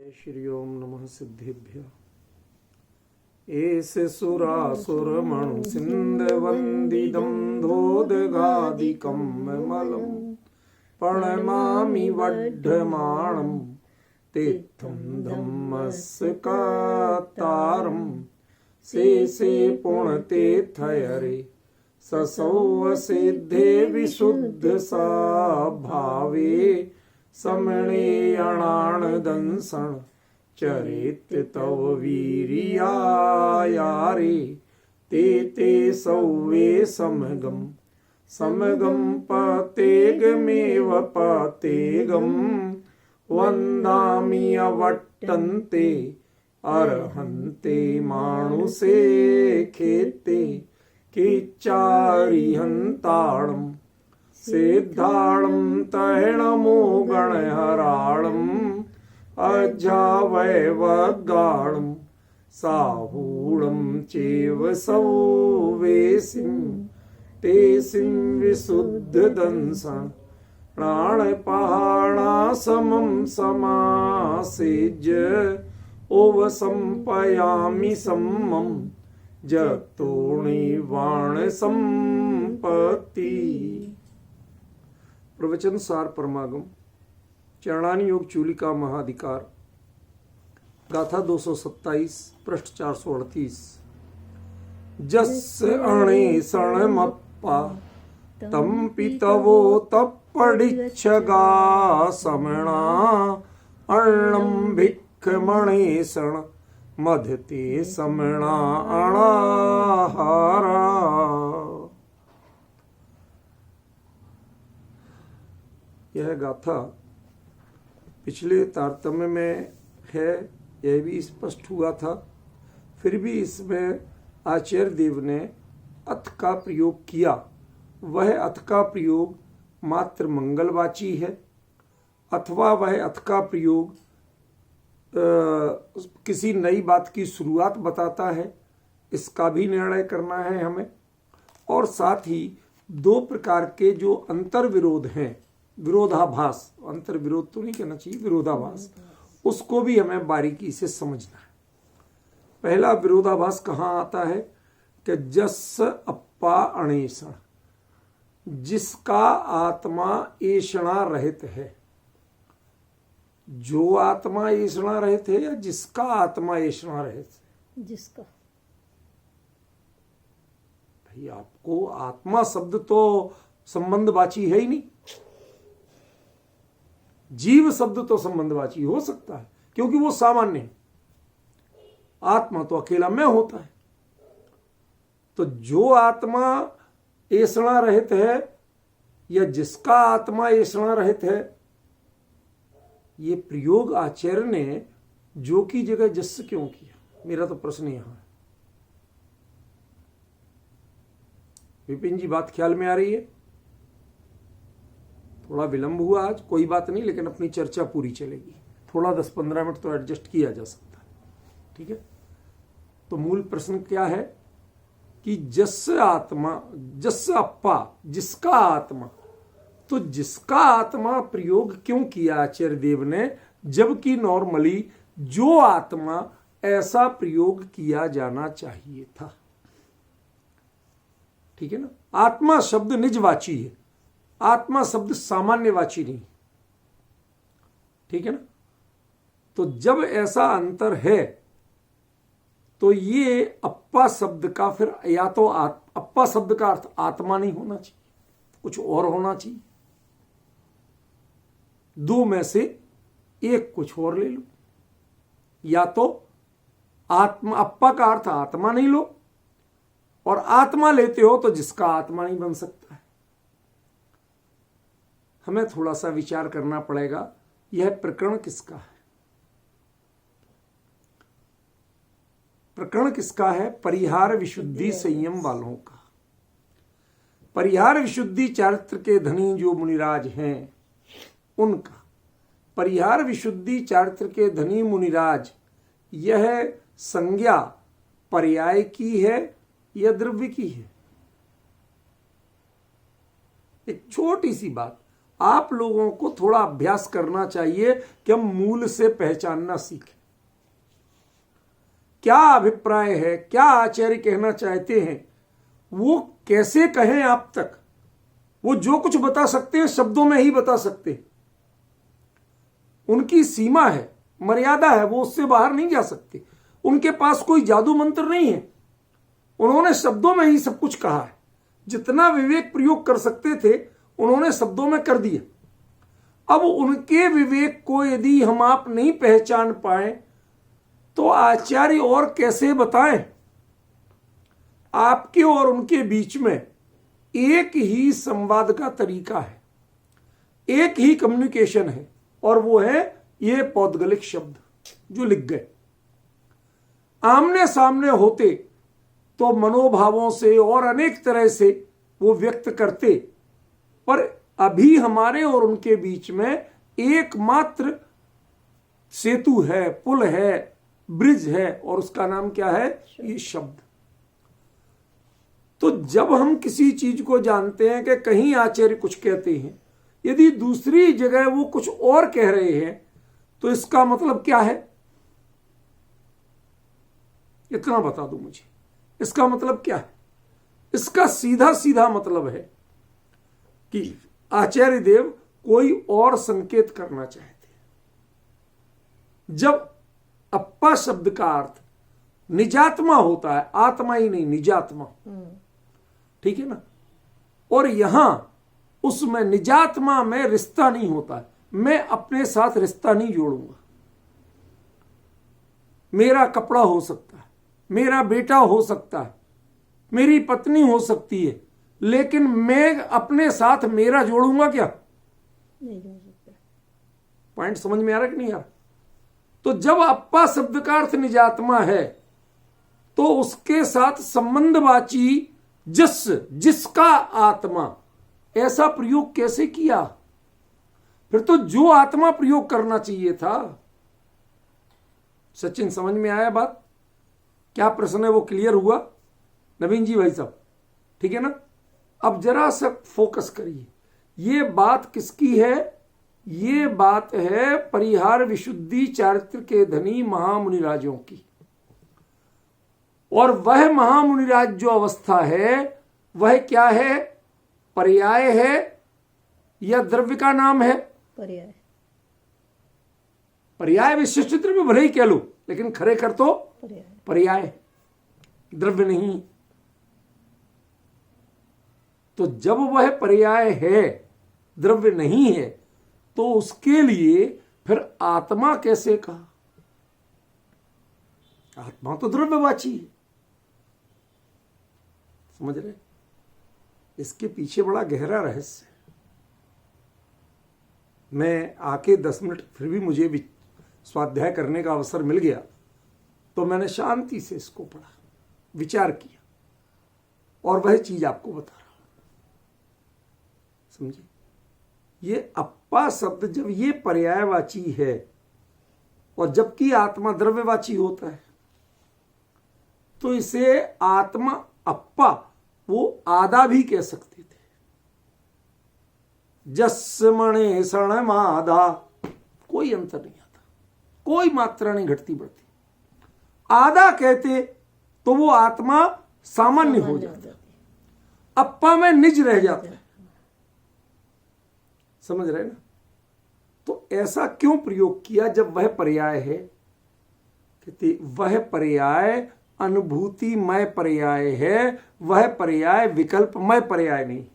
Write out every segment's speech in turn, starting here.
श्री ओम नमः सिद्धेभ्य। एष सुरासुरमणु सिन्धवन्दिदं धोदगादिकं मलं प्रणमामि वड्ढमाणं तीर्थं धम्मस्कातारं शेषे पुण्यतीर्थयरे ससौ सिद्धे विशुद्धसा भावे समणे अणाणदंसण चरित तव वीर्यायारे ते सौवे समगम पतेगमेव पतेगम वन्दामि अवट्टन्ते अर्हन्ते मानुषे खेते किच्चारिहन्ताणम् सिद्धाणं तैणमो गणहराणम् अजावैवगाणं साहूणं चैव सौवेसिं तेसिं विशुद्धदंसं प्राणपहाणासमं समासेज्य ओवसंपयामि सम्मं जतोणिवाण संपत्ति। प्रवचन सार परमागम चरणानी योग चूलिका महाधिकार गाथा 227 पृष्ठ 438। जस् अणे सणमप्पा तम पितवो तप्पडिच्छगा समणा अर्णम भिक्खमणेशण मधते समणा अणाहारा। यह गाथा पिछले तारतम्य में है, यह भी स्पष्ट हुआ था। फिर भी इसमें आचार्य देव ने अथ का प्रयोग किया। वह अथ का प्रयोग मात्र मंगलवाची है, अथवा वह अथ का प्रयोग किसी नई बात की शुरुआत बताता है, इसका भी निर्णय करना है हमें। और साथ ही दो प्रकार के जो अंतर विरोध हैं, विरोधाभास, अंतर विरोध तो नहीं कहना चाहिए, विरोधाभास, उसको भी हमें बारीकी से समझना है। पहला विरोधाभास कहाँ आता है कि जस अप्पा अणेषण, जिसका आत्मा ऐषणा रहित है। जो आत्मा ऐषणा रहित है या जिसका आत्मा ऐषणा रहित है? जिसका। भाई आपको आत्मा शब्द तो संबंधवाची है ही नहीं। जीव शब्द तो संबंधवाची हो सकता है क्योंकि वो सामान्य है। आत्मा तो अकेला मैं होता है। तो जो आत्मा ऐषणा रहित है या जिसका आत्मा ऐषणा रहित है, ये प्रयोग आचार्य ने जो की जगह जस क्यों किया? मेरा तो प्रश्न यहां है। विपिन जी, बात ख्याल में आ रही है? थोड़ा विलंब हुआ आज, कोई बात नहीं, लेकिन अपनी चर्चा पूरी चलेगी। थोड़ा 10-15 मिनट तो एडजस्ट किया जा सकता है, ठीक है। तो मूल प्रश्न क्या है कि जस आत्मा, जस अप्पा, जिसका आत्मा, तो जिसका आत्मा प्रयोग क्यों किया आचार्य देव ने, जबकि नॉर्मली जो आत्मा ऐसा प्रयोग किया जाना चाहिए था, ठीक है ना। आत्मा शब्द निजवाची है, आत्मा शब्द सामान्यवाची नहीं, ठीक है ना। तो जब ऐसा अंतर है तो ये अप्पा शब्द का फिर या तो अप्पा शब्द का अर्थ आत्मा नहीं होना चाहिए, कुछ और होना चाहिए। दो में से एक कुछ और ले लो, या तो आत्मा, अप्पा का अर्थ आत्मा नहीं लो, और आत्मा लेते हो तो जिसका आत्मा नहीं बन सकता है। हमें थोड़ा सा विचार करना पड़ेगा, यह प्रकरण किसका है? प्रकरण किसका है? परिहार विशुद्धि संयम वालों का। परिहार विशुद्धि चारित्र के धनी जो मुनिराज हैं उनका। परिहार विशुद्धि चारित्र के धनी मुनिराज, यह संज्ञा पर्याय की है या द्रव्य की है? एक छोटी सी बात, आप लोगों को थोड़ा अभ्यास करना चाहिए कि हम मूल से पहचानना सीखें। क्या अभिप्राय है, क्या आचार्य कहना चाहते हैं, वो कैसे कहें आप तक। वो जो कुछ बता सकते हैं शब्दों में ही बता सकते हैं। उनकी सीमा है, मर्यादा है, वो उससे बाहर नहीं जा सकते। उनके पास कोई जादू मंत्र नहीं है। उन्होंने शब्दों में ही सब कुछ कहा है। जितना विवेक प्रयोग कर सकते थे उन्होंने शब्दों में कर दिया। अब उनके विवेक को यदि हम आप नहीं पहचान पाए तो आचार्य और कैसे बताएं। आपके और उनके बीच में एक ही संवाद का तरीका है, एक ही कम्युनिकेशन है, और वो है ये पौद्गलिक शब्द जो लिख गए। आमने सामने होते तो मनोभावों से और अनेक तरह से वो व्यक्त करते, पर अभी हमारे और उनके बीच में एकमात्र सेतु है, पुल है, ब्रिज है, और उसका नाम क्या है? ये शब्द। तो जब हम किसी चीज को जानते हैं कि कहीं आचार्य कुछ कहते हैं, यदि दूसरी जगह वो कुछ और कह रहे हैं, तो इसका मतलब क्या है? इतना बता दो मुझे, इसका मतलब क्या है? इसका सीधा सीधा मतलब है कि आचार्य देव कोई और संकेत करना चाहते हैं। जब अप्पा शब्द का अर्थ निजात्मा होता है, आत्मा ही नहीं, निजात्मा, ठीक है ना। और यहां उसमें निजात्मा में रिश्ता नहीं होता है। मैं अपने साथ रिश्ता नहीं जोड़ूंगा। मेरा कपड़ा हो सकता है, मेरा बेटा हो सकता है, मेरी पत्नी हो सकती है, लेकिन मैं अपने साथ मेरा जोड़ूंगा क्या? नहीं जोड़ सकता। पॉइंट समझ में आ रहा कि नहीं आ रहा? तो जब अप्पा शब्द का अर्थ निजात्मा है तो उसके साथ संबंधवाची जिसका आत्मा, ऐसा प्रयोग कैसे किया? फिर तो जो आत्मा प्रयोग करना चाहिए था। सचिन, समझ में आया बात? क्या प्रश्न है वो क्लियर हुआ? नवीन जी भाई साहब, ठीक है ना। अब जरा सा फोकस करिए। ये बात किसकी है? ये बात है परिहार विशुद्धि चारित्र के धनी महामुनिराजों की। और वह महामुनिराज जो अवस्था है वह क्या है? पर्याय है या द्रव्य का नाम है? पर्याय। पर्याय विशिष्ट द्रव्य भले ही कह लो, लेकिन खरे कर तो पर्याय, द्रव्य नहीं। तो जब वह पर्याय है, द्रव्य नहीं है, तो उसके लिए फिर आत्मा कैसे कहा? आत्मा तो द्रव्यवाची है। समझ रहे? इसके पीछे बड़ा गहरा रहस्य है। मैं आके 10 मिनट फिर भी मुझे भी स्वाध्याय करने का अवसर मिल गया, तो मैंने शांति से इसको पढ़ा, विचार किया, और वह चीज आपको बता रहा हूं। समझे? ये अप्पा शब्द जब ये पर्यायवाची है और जबकि आत्मा द्रव्यवाची होता है, तो इसे आत्मा अप्पा वो आधा भी कह सकते थे। जस मणे शरण मादा, कोई अंतर नहीं आता, कोई मात्रा नहीं घटती बढ़ती। आधा कहते तो वो आत्मा सामान्य हो जाता, अप्पा में निज रह जाता है। समझ रहे ना? तो ऐसा क्यों प्रयोग किया जब वह पर्याय है? कहते वह पर्याय अनुभूतिमय पर्याय है, वह पर्याय विकल्पमय पर्याय नहीं।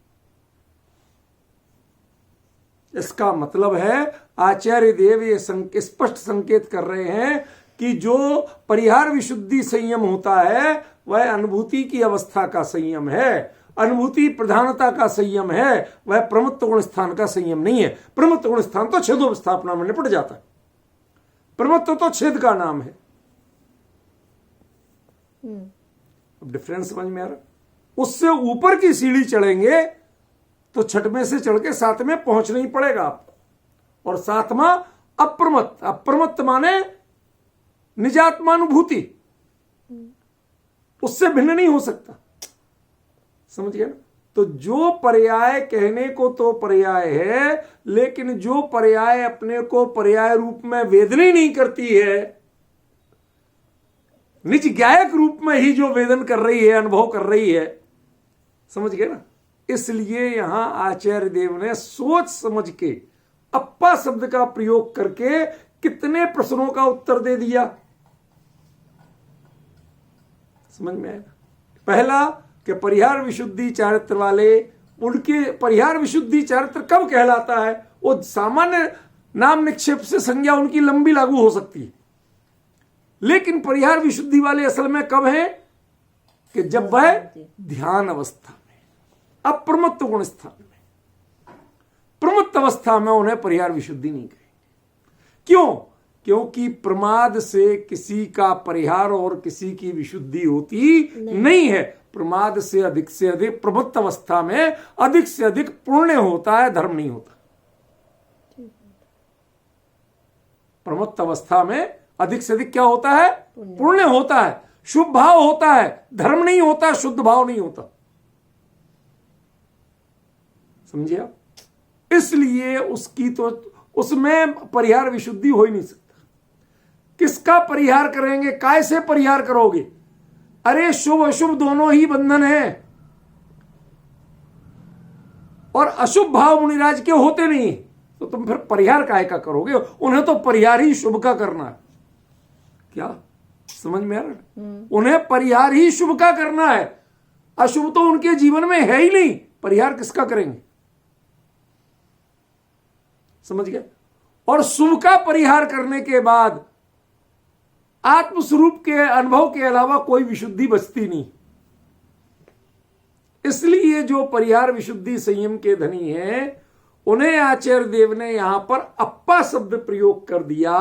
इसका मतलब है आचार्य देव ये स्पष्ट संकेत कर रहे हैं कि जो परिहार विशुद्धि संयम होता है वह अनुभूति की अवस्था का संयम है, अनुभूति प्रधानता का संयम है, वह प्रमुत्व गुण स्थान का संयम नहीं है। प्रमुत्व गुण स्थान तो छेदोपस्थापना में निपट जाता है। प्रमुत्व तो छेद का नाम है। अब डिफरेंस समझ में आ रहा? उससे ऊपर की सीढ़ी चढ़ेंगे तो छठवें से चढ़ के सातवें पहुंचना ही पड़ेगा आपको। और सातवां अप्रमत्त, अप्रमत्त माने निजात्मानुभूति, उससे भिन्न नहीं हो सकता। समझ गया ना? तो जो पर्याय कहने को तो पर्याय है, लेकिन जो पर्याय अपने को पर्याय रूप में वेदनी नहीं करती है, निज गायक रूप में ही जो वेदन कर रही है, अनुभव कर रही है, समझ गए ना। इसलिए यहां आचार्य देव ने सोच समझ के अप्पा शब्द का प्रयोग करके कितने प्रश्नों का उत्तर दे दिया, समझ में आएगा। पहला कि परिहार विशुद्धि चारित्र वाले, उनके परिहार विशुद्धि चारित्र कब कहलाता है? वो सामान्य नाम निक्षेप से संज्ञा उनकी लंबी लागू हो सकती है, लेकिन परिहार विशुद्धि वाले असल में कब है कि जब वह ध्यान अवस्था में, अप्रमत्त गुण स्थान में, प्रमत्त अवस्था में उन्हें परिहार विशुद्धि नहीं कहेंगे। क्यों? क्योंकि प्रमाद से किसी का परिहार और किसी की विशुद्धि होती नहीं है। प्रमाद से अधिक प्रमत्त अवस्था में अधिक से अधिक पुण्य होता है, धर्म नहीं होता। प्रमत्त अवस्था में अधिक से अधिक क्या होता है? पुण्य होता है, शुभ भाव होता है, धर्म नहीं होता, शुद्ध भाव नहीं होता। समझिए आप? इसलिए उसकी तो उसमें परिहार विशुद्धि हो ही नहीं सकता। किसका परिहार करेंगे? काय से परिहार करोगे? अरे शुभ अशुभ दोनों ही बंधन है, और अशुभ भाव मुनिराज के होते नहीं, तो तुम फिर परिहार काय का करोगे? उन्हें तो परिहार ही शुभ का करना है। क्या समझ में आ रहा है? उन्हें परिहार ही शुभ का करना है, अशुभ तो उनके जीवन में है ही नहीं, परिहार किसका करेंगे? समझ गए? और शुभ का परिहार करने के बाद आत्मस्वरूप के अनुभव के अलावा कोई विशुद्धि बचती नहीं। इसलिए जो परिहार विशुद्धि संयम के धनी हैं, उन्हें आचार्य देव ने यहां पर अप्पा शब्द प्रयोग कर दिया।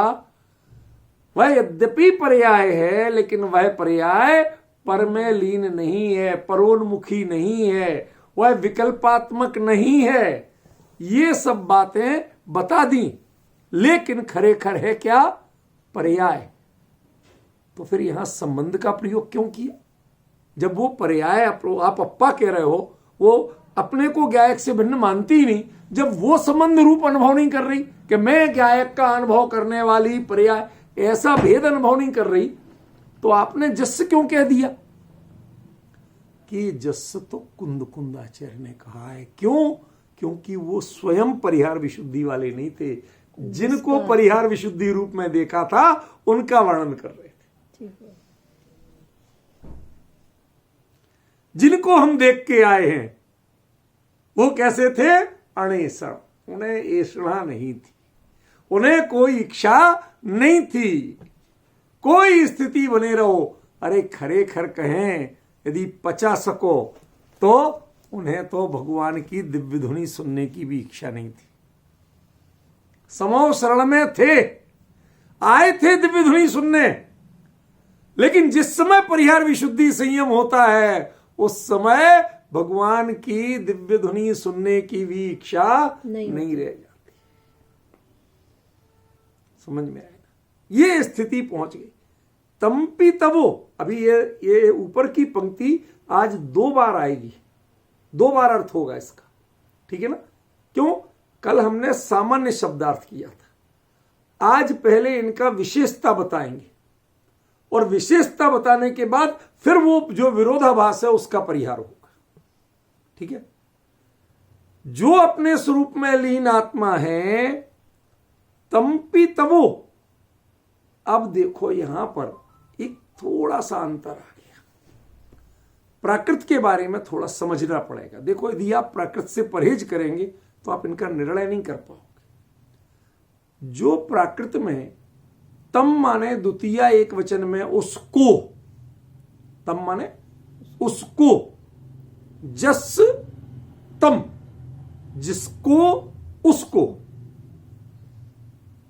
वह यद्यपि पर्याय है, लेकिन वह पर्याय पर में लीन नहीं है, परोन्मुखी नहीं है, वह विकल्पात्मक नहीं है। ये सब बातें बता दी, लेकिन खरेखर है क्या? पर्याय। तो फिर यहां संबंध का प्रयोग क्यों किया? जब वो पर्याय आप अप्पा कह रहे हो, वो अपने को गायक से भिन्न मानती ही नहीं। जब वो संबंध रूप अनुभव नहीं कर रही कि मैं गायक का अनुभव करने वाली पर्याय, ऐसा भेद अनुभव नहीं कर रही, तो आपने जस क्यों कह दिया? कि जस तो कुंद आचार्य ने कहा है। क्यों? क्योंकि वो स्वयं परिहार विशुद्धि वाले नहीं थे, जिनको परिहार विशुद्धि रूप में देखा था उनका वर्णन कर रहे थे। जिनको हम देख के आए हैं वो कैसे थे? अणेषण, उन्हें ऐषणा नहीं थी, उन्हें कोई इच्छा नहीं थी, कोई स्थिति बने रहो। अरे खरेखर कहें, यदि पचा सको तो उन्हें तो भगवान की दिव्य धुनी सुनने की भी इच्छा नहीं थी। समो शरण में थे, आए थे दिव्य धुनी सुनने, लेकिन जिस समय परिहार विशुद्धि संयम होता है, उस समय भगवान की दिव्य धुनी सुनने की भी इच्छा नहीं रह जाती। समझ में आएगा? ये स्थिति पहुंच गई। तंपी तवो, अभी ये ऊपर की पंक्ति आज 2 बार आएगी, 2 बार अर्थ होगा इसका, ठीक है ना? क्यों? कल हमने सामान्य शब्दार्थ किया था, आज पहले इनका विशेषता बताएंगे, और विशेषता बताने के बाद फिर वो जो विरोधाभास है उसका परिहार होगा। ठीक है? जो अपने स्वरूप में लीन आत्मा है, तंपी तवो। अब देखो यहां पर एक थोड़ा सा अंतर आ गया, प्राकृत के बारे में थोड़ा समझना पड़ेगा। देखो, यदि आप प्राकृत से परहेज करेंगे तो आप इनका निर्णय नहीं कर पाओगे। जो प्राकृत में तम माने द्वितीय एक वचन में उसको, तम माने उसको, जस तम, जिसको उसको,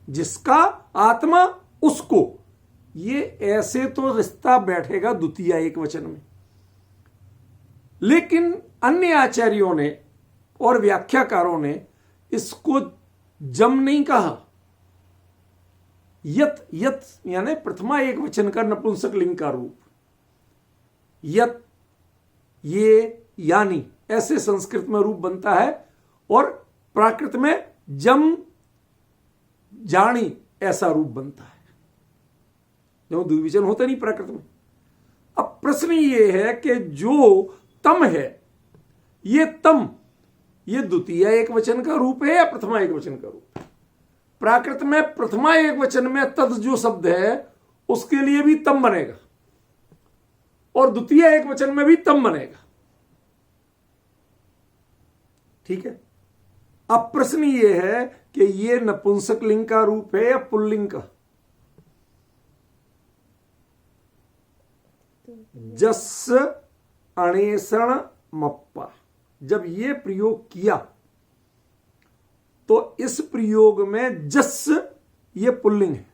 जिसका आत्मा उसको, ये ऐसे तो रिश्ता बैठेगा द्वितीय एक वचन में। लेकिन अन्य आचार्यों ने और व्याख्याकारों ने इसको जम नहीं कहा। यत, यत यानी प्रथमा एक वचन का नपुंसक लिंग का रूप, यत, ये, यानी, ऐसे संस्कृत में रूप बनता है, और प्राकृत में जम जानी ऐसा रूप बनता है। जो द्विवचन होता नहीं प्राकृत में। अब प्रश्न ये है कि जो तम है, ये तम, ये द्वितीय एक वचन का रूप है या प्रथमा एक वचन का रूप है? प्राकृत में प्रथमा एक वचन में तद जो शब्द है उसके लिए भी तम बनेगा, और द्वितीय एक वचन में भी तम बनेगा। ठीक है। अब प्रश्न ये है कि ये नपुंसक लिंग का रूप है या पुल्लिंग का? जस अणेषण मप्पा, जब ये प्रयोग किया तो इस प्रयोग में जस ये पुल्लिंग है।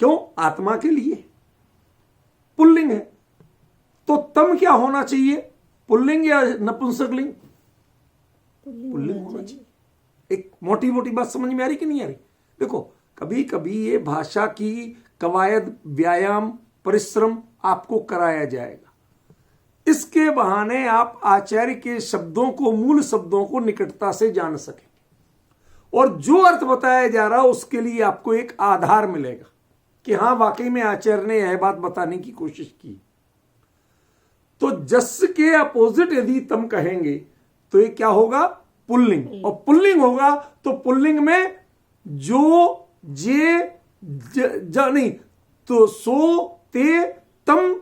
क्यों? आत्मा के लिए पुल्लिंग है। तो तम क्या होना चाहिए, पुल्लिंग या नपुंसक लिंग? पुल्लिंग होना चाहिए। एक मोटी मोटी बात समझ में आ रही कि नहीं आ रही? देखो, कभी कभी ये भाषा की कवायद, व्यायाम, परिश्रम आपको कराया जाएगा। इसके बहाने आप आचार्य के शब्दों को, मूल शब्दों को निकटता से जान सकेंगे, और जो अर्थ बताया जा रहा है उसके लिए आपको एक आधार मिलेगा कि हां वाकई में आचार्य ने यह बात बताने की कोशिश की। तो जस के अपोजिट यदि तम कहेंगे तो ये क्या होगा? पुल्लिंग। और पुल्लिंग होगा तो पुल्लिंग में जो, जे, नहीं तो सो, ते, तम,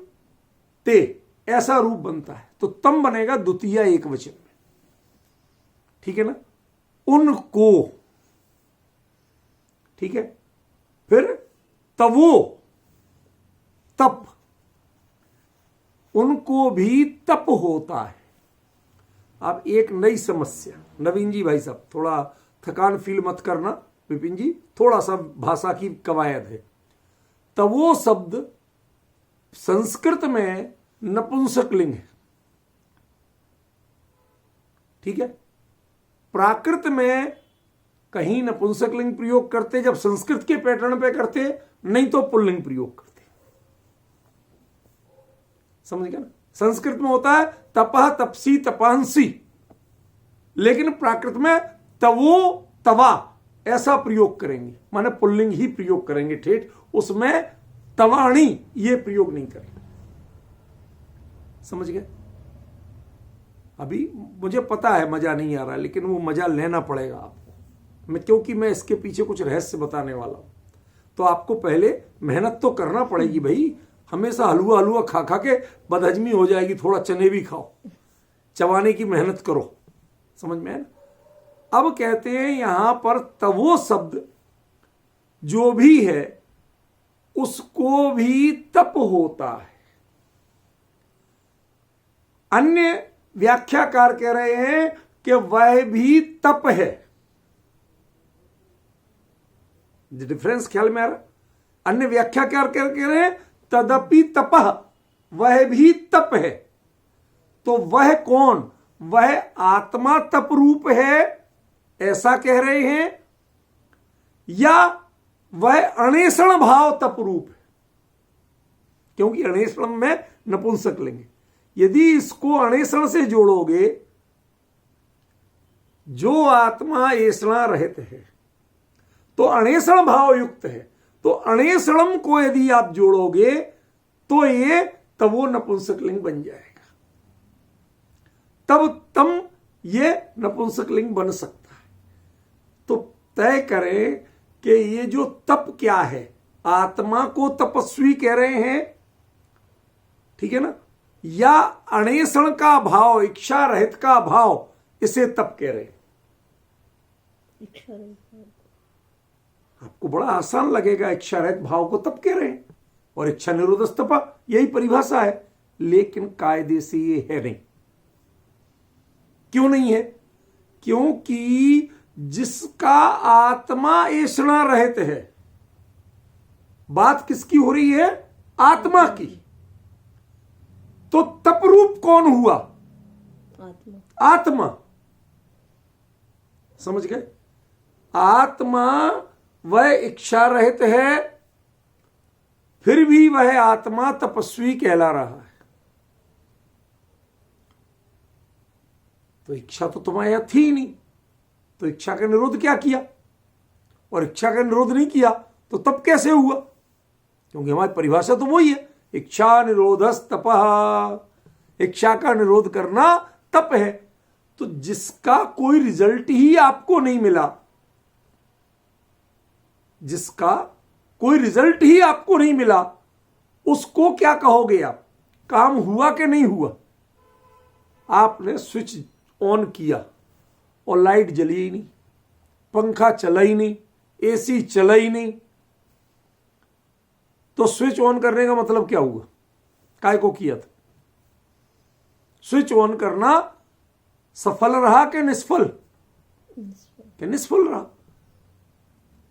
ते ऐसा रूप बनता है। तो तम बनेगा द्वितीय एक वचन में। ठीक है ना? उनको, ठीक है। फिर तवो, तप, उनको भी तप होता है। अब एक नई समस्या, नवीन जी भाई साहब थोड़ा थकान फील मत करना, विपिन जी थोड़ा सा भाषा की कवायद है। तवो शब्द संस्कृत में नपुंसक लिंग है। ठीक है। प्राकृत में कहीं नपुंसक लिंग प्रयोग करते जब संस्कृत के पैटर्न पे करते, नहीं तो पुल्लिंग प्रयोग करते। समझ गया ना? संस्कृत में होता है तपह, तपसी, तपांसी, लेकिन प्राकृत में तवो, तवा ऐसा प्रयोग करेंगे, माने पुल्लिंग ही प्रयोग करेंगे ठेठ, उसमें तवाणी ये प्रयोग नहीं करेंगे। समझ गए? अभी मुझे पता है मजा नहीं आ रहा, लेकिन वो मजा लेना पड़ेगा आपको, क्योंकि मैं इसके पीछे कुछ रहस्य बताने वाला हूं। तो आपको पहले मेहनत तो करना पड़ेगी भाई। हमेशा हलवा हलवा खा खा के बदहजमी हो जाएगी। थोड़ा चने भी खाओ, चबाने की मेहनत करो। समझ में है ना? अब कहते हैं यहां पर तवो शब्द जो भी है उसको भी तप होता है। अन्य व्याख्याकार कह रहे हैं कि वह भी तप है। डिफरेंस ख्याल में आ रहा? अन्य व्याख्याकार कह रहे हैं तदपि तपह, वह भी तप है। तो वह कौन? वह आत्मा तप रूप है ऐसा कह रहे हैं, या वह अणेषण भाव तप रूप है? क्योंकि अणेषण में नपुंसक लेंगे। यदि इसको अणेषण से जोड़ोगे, जो आत्मा ऐषणा रहित है तो अणेषण भाव युक्त है, तो अणेषणम को यदि आप जोड़ोगे तो ये तवो नपुंसक लिंग बन जाएगा। तब तम ये नपुंसक लिंग बन सकता है। तो तय करें कि ये जो तप क्या है, आत्मा को तपस्वी कह रहे हैं, ठीक है ना, या अणेषण का भाव, इच्छा रहित का भाव, इसे तप कह रहे हैं। आपको बड़ा आसान लगेगा, इच्छा रहित भाव को तप कह रहे हैं, और इच्छा निरोधस तपा, यही परिभाषा है। लेकिन कायदे से ये है नहीं। क्यों नहीं है? क्योंकि जिसका आत्मा ऐषणा रहित है, बात किसकी हो रही है? आत्मा की। तो तप रूप कौन हुआ? आत्मा। समझ गए? आत्मा वह इच्छा रहित है, फिर भी वह आत्मा तपस्वी कहला रहा है। तो इच्छा तो तुम्हारे यहां थी ही नहीं, तो इच्छा का निरोध क्या किया? और इच्छा का निरोध नहीं किया तो तप कैसे हुआ? क्योंकि हमारी परिभाषा तो वही है, इच्छा निरोधस तपः, इच्छा का निरोध करना तप है। तो जिसका कोई रिजल्ट ही आपको नहीं मिला, जिसका कोई रिजल्ट ही आपको नहीं मिला, उसको क्या कहोगे आप? काम हुआ कि नहीं हुआ? आपने स्विच ऑन किया और लाइट जली ही नहीं, पंखा चला ही नहीं, एसी चला ही नहीं, तो स्विच ऑन करने का मतलब क्या हुआ? काय को किया था? स्विच ऑन करना सफल रहा कि निष्फल? कि निष्फल रहा।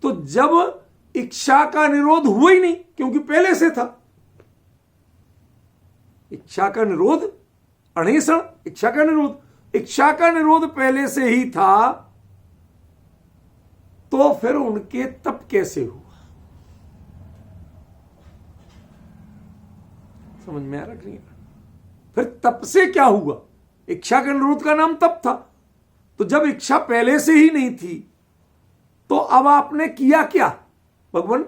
तो जब इच्छा का निरोध हुआ ही नहीं, क्योंकि पहले से था। इच्छा का निरोध अणेषण, इच्छा का निरोध, इच्छा का निरोध पहले से ही था, तो फिर उनके तप कैसे हुआ? समझ में आ रहा कि नहीं? फिर तप से क्या हुआ? इच्छा के निरोध का नाम तप था। तो जब इच्छा पहले से ही नहीं थी, तो अब आपने किया क्या भगवान?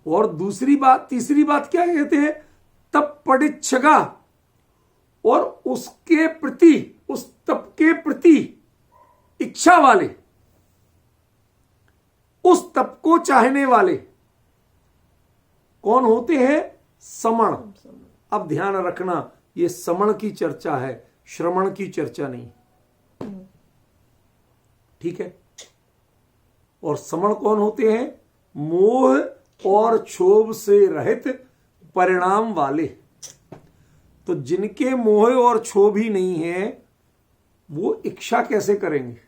और दूसरी बात, तीसरी बात क्या कहते हैं? तप पडिच्छगा, और उसके प्रति, उस तप के प्रति इच्छा वाले, उस तप को चाहने वाले कौन होते हैं? समण। अब ध्यान रखना, यह समण की चर्चा है, श्रवण की चर्चा नहीं। ठीक है? और समण कौन होते हैं? मोह और क्षोभ से रहित परिणाम वाले। तो जिनके मोह और क्षोभ ही नहीं है, वो इच्छा कैसे करेंगे?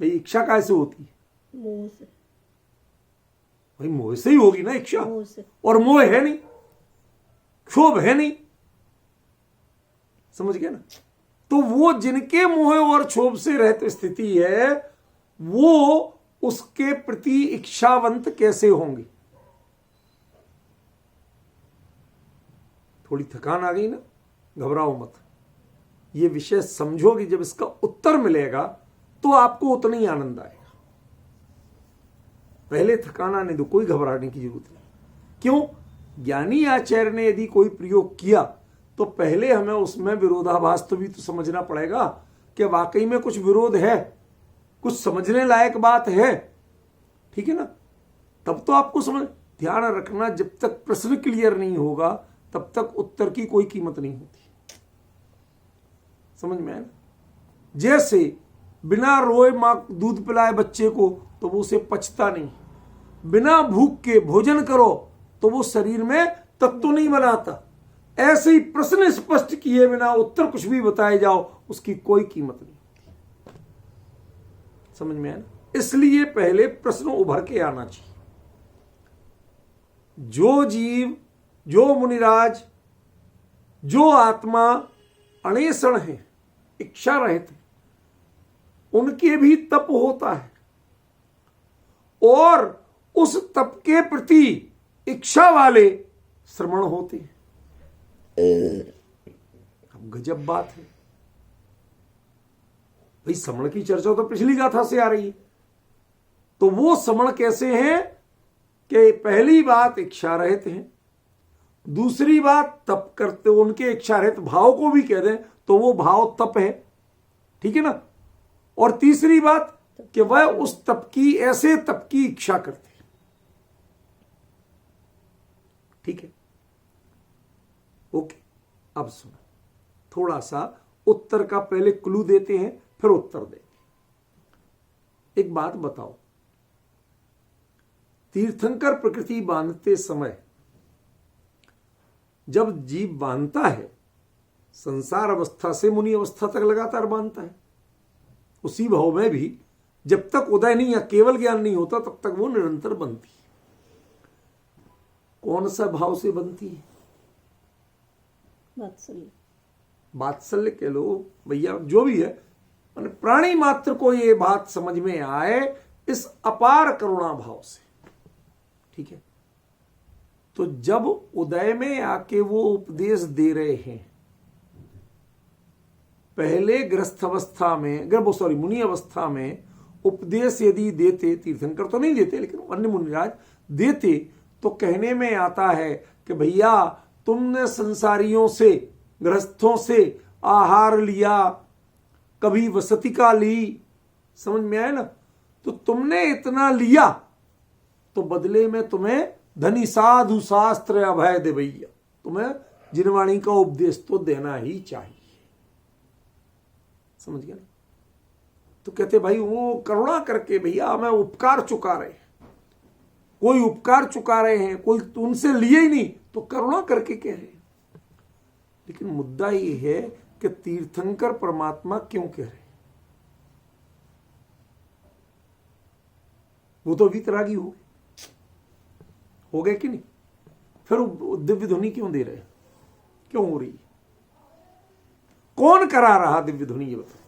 भाई इच्छा कैसे होती है? मोह से। भाई मोह से ही होगी ना इच्छा, मोह से। और मोह है नहीं, क्षोभ है नहीं, समझ गया ना? तो वो जिनके मोह और क्षोभ से रहते स्थिति है, वो उसके प्रति इच्छावंत कैसे होंगे? थोड़ी थकान आ गई ना? घबराओ मत, ये विषय समझोगे, जब इसका उत्तर मिलेगा तो आपको उतना ही आनंद आएगा। पहले थकान आने दो, कोई घबराने की जरूरत नहीं। क्यों? ज्ञानी आचार्य ने यदि कोई प्रयोग किया तो पहले हमें उसमें विरोधाभास तो भी तो समझना पड़ेगा कि वाकई में कुछ विरोध है, कुछ समझने लायक बात है। ठीक है ना? तब तो आपको समझ। ध्यान रखना, जब तक प्रश्न क्लियर नहीं होगा तब तक उत्तर की कोई कीमत नहीं होती। समझ में आया ना? जैसे बिना रोए मां दूध पिलाए बच्चे को तो वो उसे पचता नहीं, बिना भूख के भोजन करो तो वो शरीर में तत्व नहीं बनाता। ऐसे ही प्रश्न स्पष्ट किए बिना उत्तर कुछ भी बताए जाओ, उसकी कोई कीमत नहीं होती। समझ में आया ना? इसलिए पहले प्रश्न उभर के आना चाहिए। जो जीव, जो मुनिराज, जो आत्मा अणेषण है, इच्छा रहित है, उनके भी तप होता है, और उस तप के प्रति इच्छा वाले श्रमण होते हैं। अब गजब बात है भाई, श्रमण की चर्चा तो पिछली गाथा से आ रही है। तो वो श्रमण कैसे हैं कि पहली बात इच्छा रहित हैं, दूसरी बात तप करते, उनके इच्छा रहित भाव को भी कह दें तो वो भाव तप है। ठीक है ना? और तीसरी बात कि वह उस तप की, ऐसे तप की इच्छा करते हैं। ठीक है? ओके, अब सुनो, थोड़ा सा उत्तर का पहले क्लू देते हैं, फिर उत्तर देंगे। एक बात बताओ, तीर्थंकर प्रकृति बांधते समय जब जीव बांधता है, संसार अवस्था से मुनि अवस्था तक लगातार बांधता है, उसी भाव में भी जब तक उदय नहीं या केवल ज्ञान नहीं होता तब तक वो निरंतर बनती है। कौन सा भाव से बनती है? वात्सल्य। वात्सल्य कह लो भैया, जो भी है, प्राणी मात्र को ये बात समझ में आए इस अपार करुणा भाव से। ठीक है? तो जब उदय में आके वो उपदेश दे रहे हैं पहले गृहस्थ अवस्था में मुनि अवस्था में उपदेश यदि देते, तीर्थंकर तो नहीं देते लेकिन अन्य मुनिराज देते, तो कहने में आता है कि भैया तुमने संसारियों से, गृहस्थों से आहार लिया, कभी वसतिका ली, समझ में आया ना, तो तुमने इतना लिया तो बदले में तुम्हें धनी साधु शास्त्र अभय दे भैया, तुम्हें जिनवाणी का उपदेश तो देना ही चाहिए। समझ गया ना? तो कहते भाई वो करुणा करके भैया हमें उपकार चुका रहे हैं, कोई उपकार चुका रहे हैं, कोई उनसे लिए ही नहीं तो करुणा करके कह रहे हैं। लेकिन मुद्दा ये है कि तीर्थंकर परमात्मा क्यों कह रहे हैं? वो तो वितरागी हो गए कि नहीं, फिर दिव्य ध्वनि क्यों दे रहे हैं? क्यों हो रही है? कौन करा रहा दिव्य ध्वनि? ये बताओ।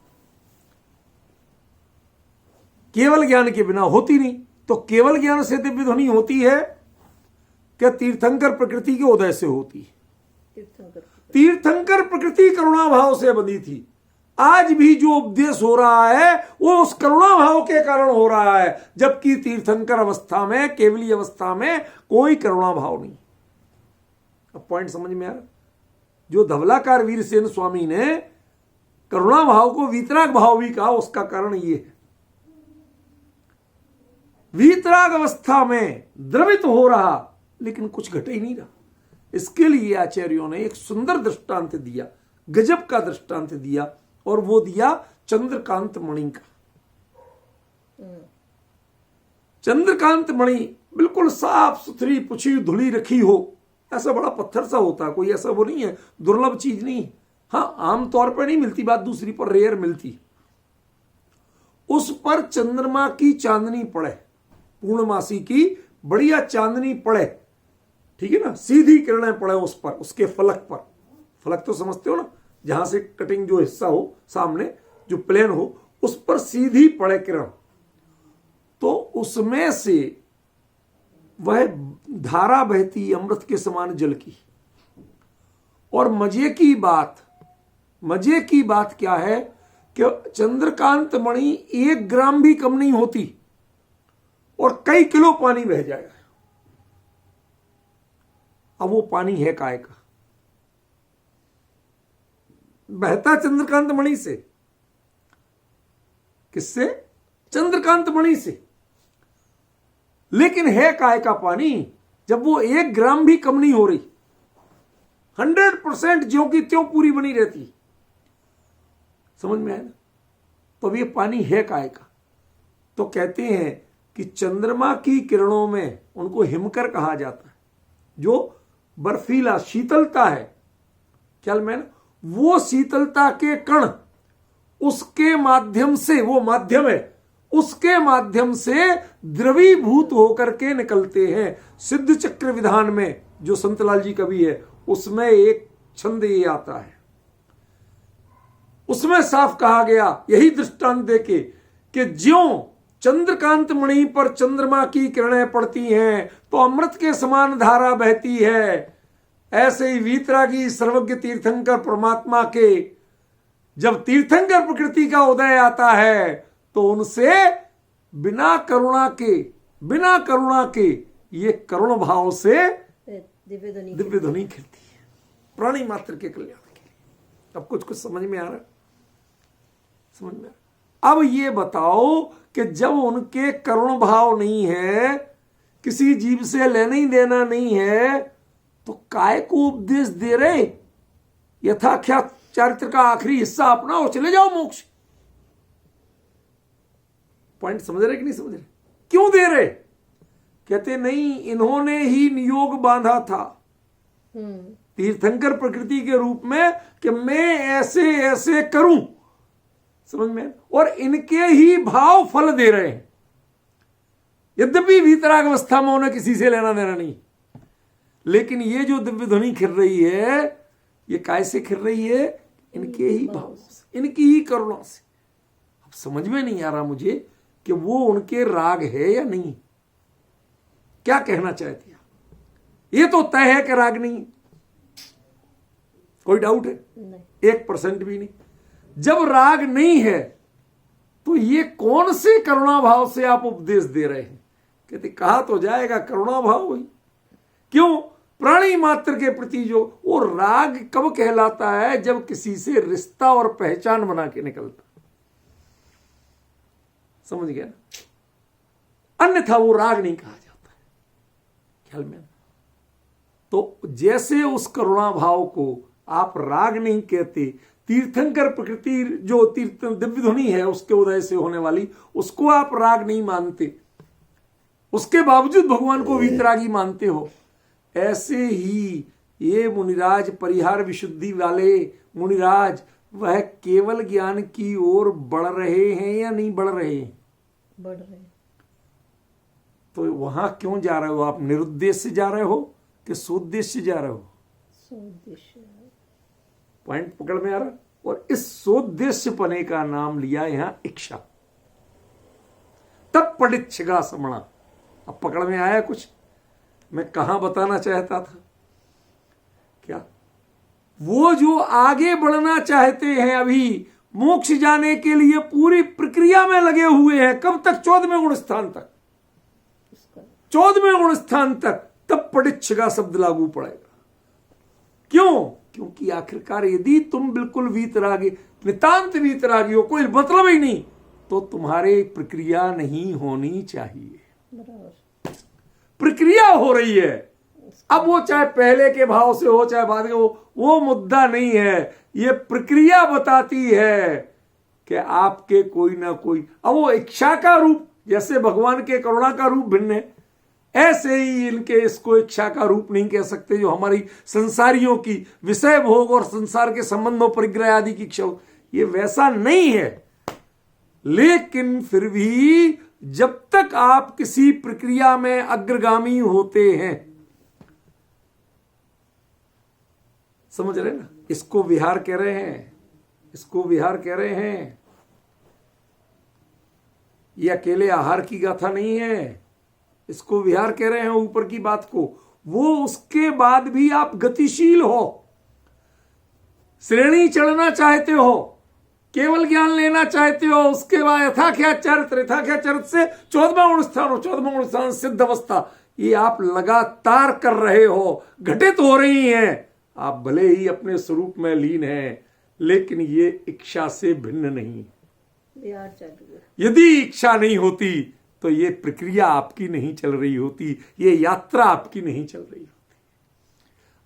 केवल ज्ञान के बिना होती नहीं, तो केवल ज्ञान से दिव्य ध्वनि होती है क्या तीर्थंकर प्रकृति के उदय से होती है? तीर्थंकर प्रकृति करुणा भाव से बंधी थी। आज भी जो उपदेश हो रहा है वो उस करुणा भाव के कारण हो रहा है, जबकि तीर्थंकर अवस्था में, केवली अवस्था में कोई करुणा भाव नहीं। अब पॉइंट समझ में आ रहा? जो धवलाकार वीरसेन स्वामी ने करुणा भाव को वीतराग भाव भी कहा, उसका कारण ये है। वीतराग अवस्था में द्रवित हो रहा लेकिन कुछ घटे ही नहीं रहा। इसके लिए आचार्यों ने एक सुंदर दृष्टांत दिया, गजब का दृष्टांत दिया, और वो दिया चंद्रकांत मणि का। चंद्रकांत मणि बिल्कुल साफ सुथरी पुछी धुली रखी हो, ऐसा बड़ा पत्थर सा होता, कोई ऐसा वो नहीं है, दुर्लभ चीज नहीं। हाँ, आमतौर पर नहीं मिलती, बात दूसरी पर रेयर मिलती। उस पर चंद्रमा की चांदनी पड़े, पूर्णमासी की बढ़िया चांदनी पड़े, ठीक है ना, सीधी किरणें पड़े उस पर, उसके फलक पर। फलक तो समझते हो ना, जहां से कटिंग जो हिस्सा हो सामने, जो प्लेन हो, उस पर सीधी पड़े किरण, तो उसमें से वह धारा बहती अमृत के समान जल की। और मजे की बात क्या है कि चंद्रकांत मणि 1 ग्राम भी कम नहीं होती और कई किलो पानी बह जाएगा। अब वो पानी है काय का? बहता चंद्रकांत मणि से। किससे? चंद्रकांत मणि से। लेकिन है काय का पानी जब वो 1 ग्राम भी कम नहीं हो रही, 100% ज्यों की त्यों पूरी बनी रहती। समझ में आया ना? तो अब ये पानी है काय का? तो कहते हैं कि चंद्रमा की किरणों में, उनको हिमकर कहा जाता है, जो बर्फीला शीतलता है, ख्याल में ना, वो शीतलता के कण उसके माध्यम से, वो माध्यम है, उसके माध्यम से द्रवीभूत होकर के निकलते हैं। सिद्ध चक्र विधान में जो संतलाल जी कवि है, उसमें एक छंद ये आता है, उसमें साफ कहा गया यही दृष्टांत देके कि ज्यों चंद्रकांत मणि पर चंद्रमा की किरणें पड़ती हैं तो अमृत के समान धारा बहती है, ऐसे ही वीतरागी सर्वज्ञ तीर्थंकर परमात्मा के जब तीर्थंकर प्रकृति का उदय आता है तो उनसे बिना करुणा के ये करुण भाव से दिव्य ध्वनि खिलती है, प्राणी मात्र के कल्याण के लिए। अब कुछ समझ में आ रहा है? समझ में? अब ये बताओ कि जब उनके करुण भाव नहीं है, किसी जीव से लेना ही देना नहीं है, तो काय को उपदेश दे रहे? यथाख्यात चरित्र का आखिरी हिस्सा अपना और चले जाओ मोक्ष। पॉइंट समझ रहे कि नहीं समझ रहे? क्यों दे रहे? कहते नहीं, इन्होंने ही नियोग बांधा था तीर्थंकर प्रकृति के रूप में कि मैं ऐसे ऐसे करूं, समझ में, और इनके ही भाव फल दे रहे हैं। यद्यपि वीतराग अवस्था में उन्हें किसी से लेना देना नहीं, लेकिन ये जो दिव्य ध्वनि खिल रही है, ये कैसे खिल रही है? इनके ही भाव से, इनकी ही करुणा से। अब समझ में नहीं आ रहा मुझे कि वो उनके राग है या नहीं, क्या कहना चाहती है? ये तो तय है कि राग नहीं, कोई डाउट है? 1% भी नहीं। जब राग नहीं है तो ये कौन से करुणा भाव से आप उपदेश दे रहे हैं? कहते कहा तो जाएगा करुणा भाव ही। क्यों? प्राणी मात्र के प्रति जो वो राग कब कहलाता है? जब किसी से रिश्ता और पहचान बना के निकलता। समझ गया? अन्यथा वो राग नहीं कहा जाता है। ख्याल में? तो जैसे उस करुणा भाव को आप राग नहीं कहते, तीर्थंकर प्रकृति जो तीर्थ दिव्य ध्वनि है उसके उदय से होने वाली, उसको आप राग नहीं मानते, उसके बावजूद भगवान को वीतरागी मानते हो। ऐसे ही ये मुनिराज, परिहार विशुद्धि वाले मुनिराज, वह केवल ज्ञान की ओर बढ़ रहे हैं या नहीं बढ़ रहे हैं? बढ़ रहे हैं। तो वहां क्यों जा रहे हो आप? निरुद्देश्य से जा रहे हो कि सोद्देश्य से जा रहे हो? सोद्देश्य। पॉइंट पकड़ में आ रहा? और इस सोद्देश्य पने का नाम लिया यहां इच्छा। तब पडिच्छगा समणा। अब पकड़ में आया कुछ? मैं कहां बताना चाहता था? क्या वो जो आगे बढ़ना चाहते हैं, अभी मोक्ष जाने के लिए पूरी प्रक्रिया में लगे हुए हैं, कब तक? 14वें गुण स्थान तक। 14वें गुण स्थान तक। तब पडिच्छगा शब्द लागू पड़ेगा। क्यों? क्योंकि आखिरकार यदि तुम बिल्कुल वीतरागी, नितांत वीतरागी हो, कोई मतलब ही नहीं, तो तुम्हारे प्रक्रिया नहीं होनी चाहिए। प्रक्रिया हो रही है। अब वो चाहे पहले के भाव से हो चाहे बाद के, वो मुद्दा नहीं है। ये प्रक्रिया बताती है कि आपके कोई ना कोई, अब वो इच्छा का रूप, जैसे भगवान के करुणा का रूप भिन्न है, ऐसे ही इनके इसको इच्छा का रूप नहीं कह सकते। जो हमारी संसारियों की विषय भोग और संसार के संबंधों परिग्रह आदि की इच्छा, ये वैसा नहीं है। लेकिन फिर भी जब तक आप किसी प्रक्रिया में अग्रगामी होते हैं, समझ रहे ना? इसको विहार कह रहे हैं, इसको विहार कह रहे हैं। ये अकेले आहार की गाथा नहीं है, इसको विहार कह रहे हैं ऊपर की बात को। वो उसके बाद भी आप गतिशील हो, श्रेणी चढ़ना चाहते हो, केवल ज्ञान लेना चाहते हो, उसके बाद यथाख्या चरित्र, यथाख्या चरित्र से 14वां गुण स्थान हो, 14वां गुण स्थान सिद्ध अवस्था, ये आप लगातार कर रहे हो, घटित हो रही हैं। आप भले ही अपने स्वरूप में लीन हैं, लेकिन ये इच्छा से भिन्न नहीं। यदि इच्छा नहीं होती तो ये प्रक्रिया आपकी नहीं चल रही होती, ये यात्रा आपकी नहीं चल रही होती।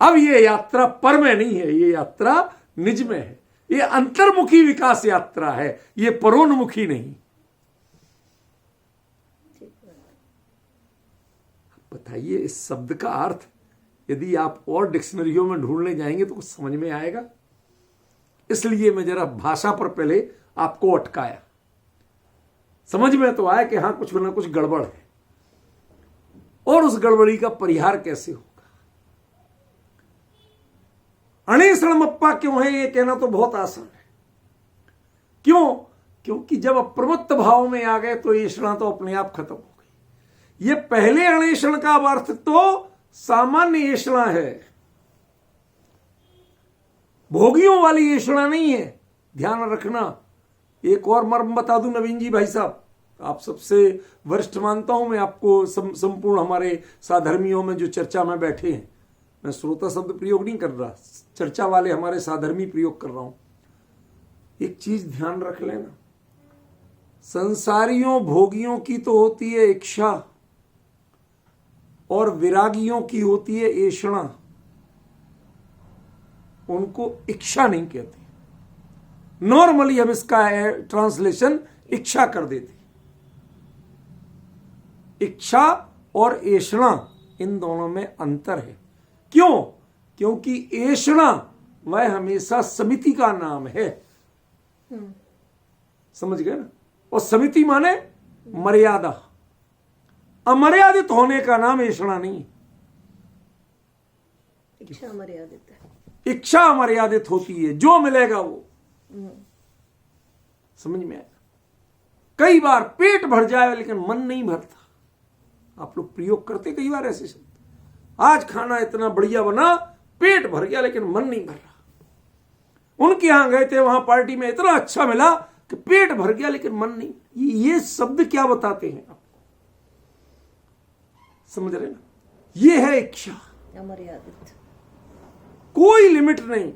अब ये यात्रा पर में नहीं है, ये यात्रा निज में है। ये अंतर्मुखी विकास यात्रा है, ये परोन्मुखी नहीं। बताइए इस शब्द का अर्थ यदि आप और डिक्शनरियों में ढूंढने जाएंगे तो कुछ समझ में आएगा। इसलिए मैं जरा भाषा पर पहले आपको अटकाया, समझ में तो आया कि हाँ कुछ ना कुछ गड़बड़ है, और उस गड़बड़ी का परिहार कैसे होगा। अणेसणमप्पा क्यों है ये कहना तो बहुत आसान है। क्यों? क्योंकि जब अप्रमत्त भाव में आ गए तो ऐषणा तो अपने आप खत्म हो गई। ये पहले अणेषण का अर्थ तो सामान्य ऐषणा है, भोगियों वाली ऐषणा नहीं है। ध्यान रखना। एक और मर्म बता दूं नवीन जी भाई साहब, आप सबसे वरिष्ठ मानता हूं मैं आपको, संपूर्ण हमारे साधर्मियों में जो चर्चा में बैठे हैं, मैं श्रोता शब्द प्रयोग नहीं कर रहा, चर्चा वाले हमारे साधर्मी प्रयोग कर रहा हूं। एक चीज ध्यान रख लेना, संसारियों भोगियों की तो होती है इच्छा और विरागियों की होती है ऐषणा। उनको इच्छा नहीं कहते, नॉर्मली हम इसका ट्रांसलेशन इच्छा कर देते। इच्छा और ऐषणा इन दोनों में अंतर है। क्यों? क्योंकि ऐषणा वह हमेशा समिति का नाम है, समझ गए ना? और समिति माने मर्यादा, अमर्यादित होने का नाम ऐषणा नहीं। इच्छा अमर्यादित है, इच्छा अमर्यादित होती है, जो मिलेगा वो। समझ में आया? कई बार पेट भर जाए लेकिन मन नहीं भरता। आप लोग प्रयोग करते कई बार ऐसे शब्द, आज खाना इतना बढ़िया बना, पेट भर गया लेकिन मन नहीं भर रहा। उनके यहां गए थे, वहां पार्टी में इतना अच्छा मिला कि पेट भर गया लेकिन मन नहीं। ये शब्द क्या बताते हैं आप समझ रहे ना? ये है इच्छा, अमर्यादित। कोई लिमिट नहीं।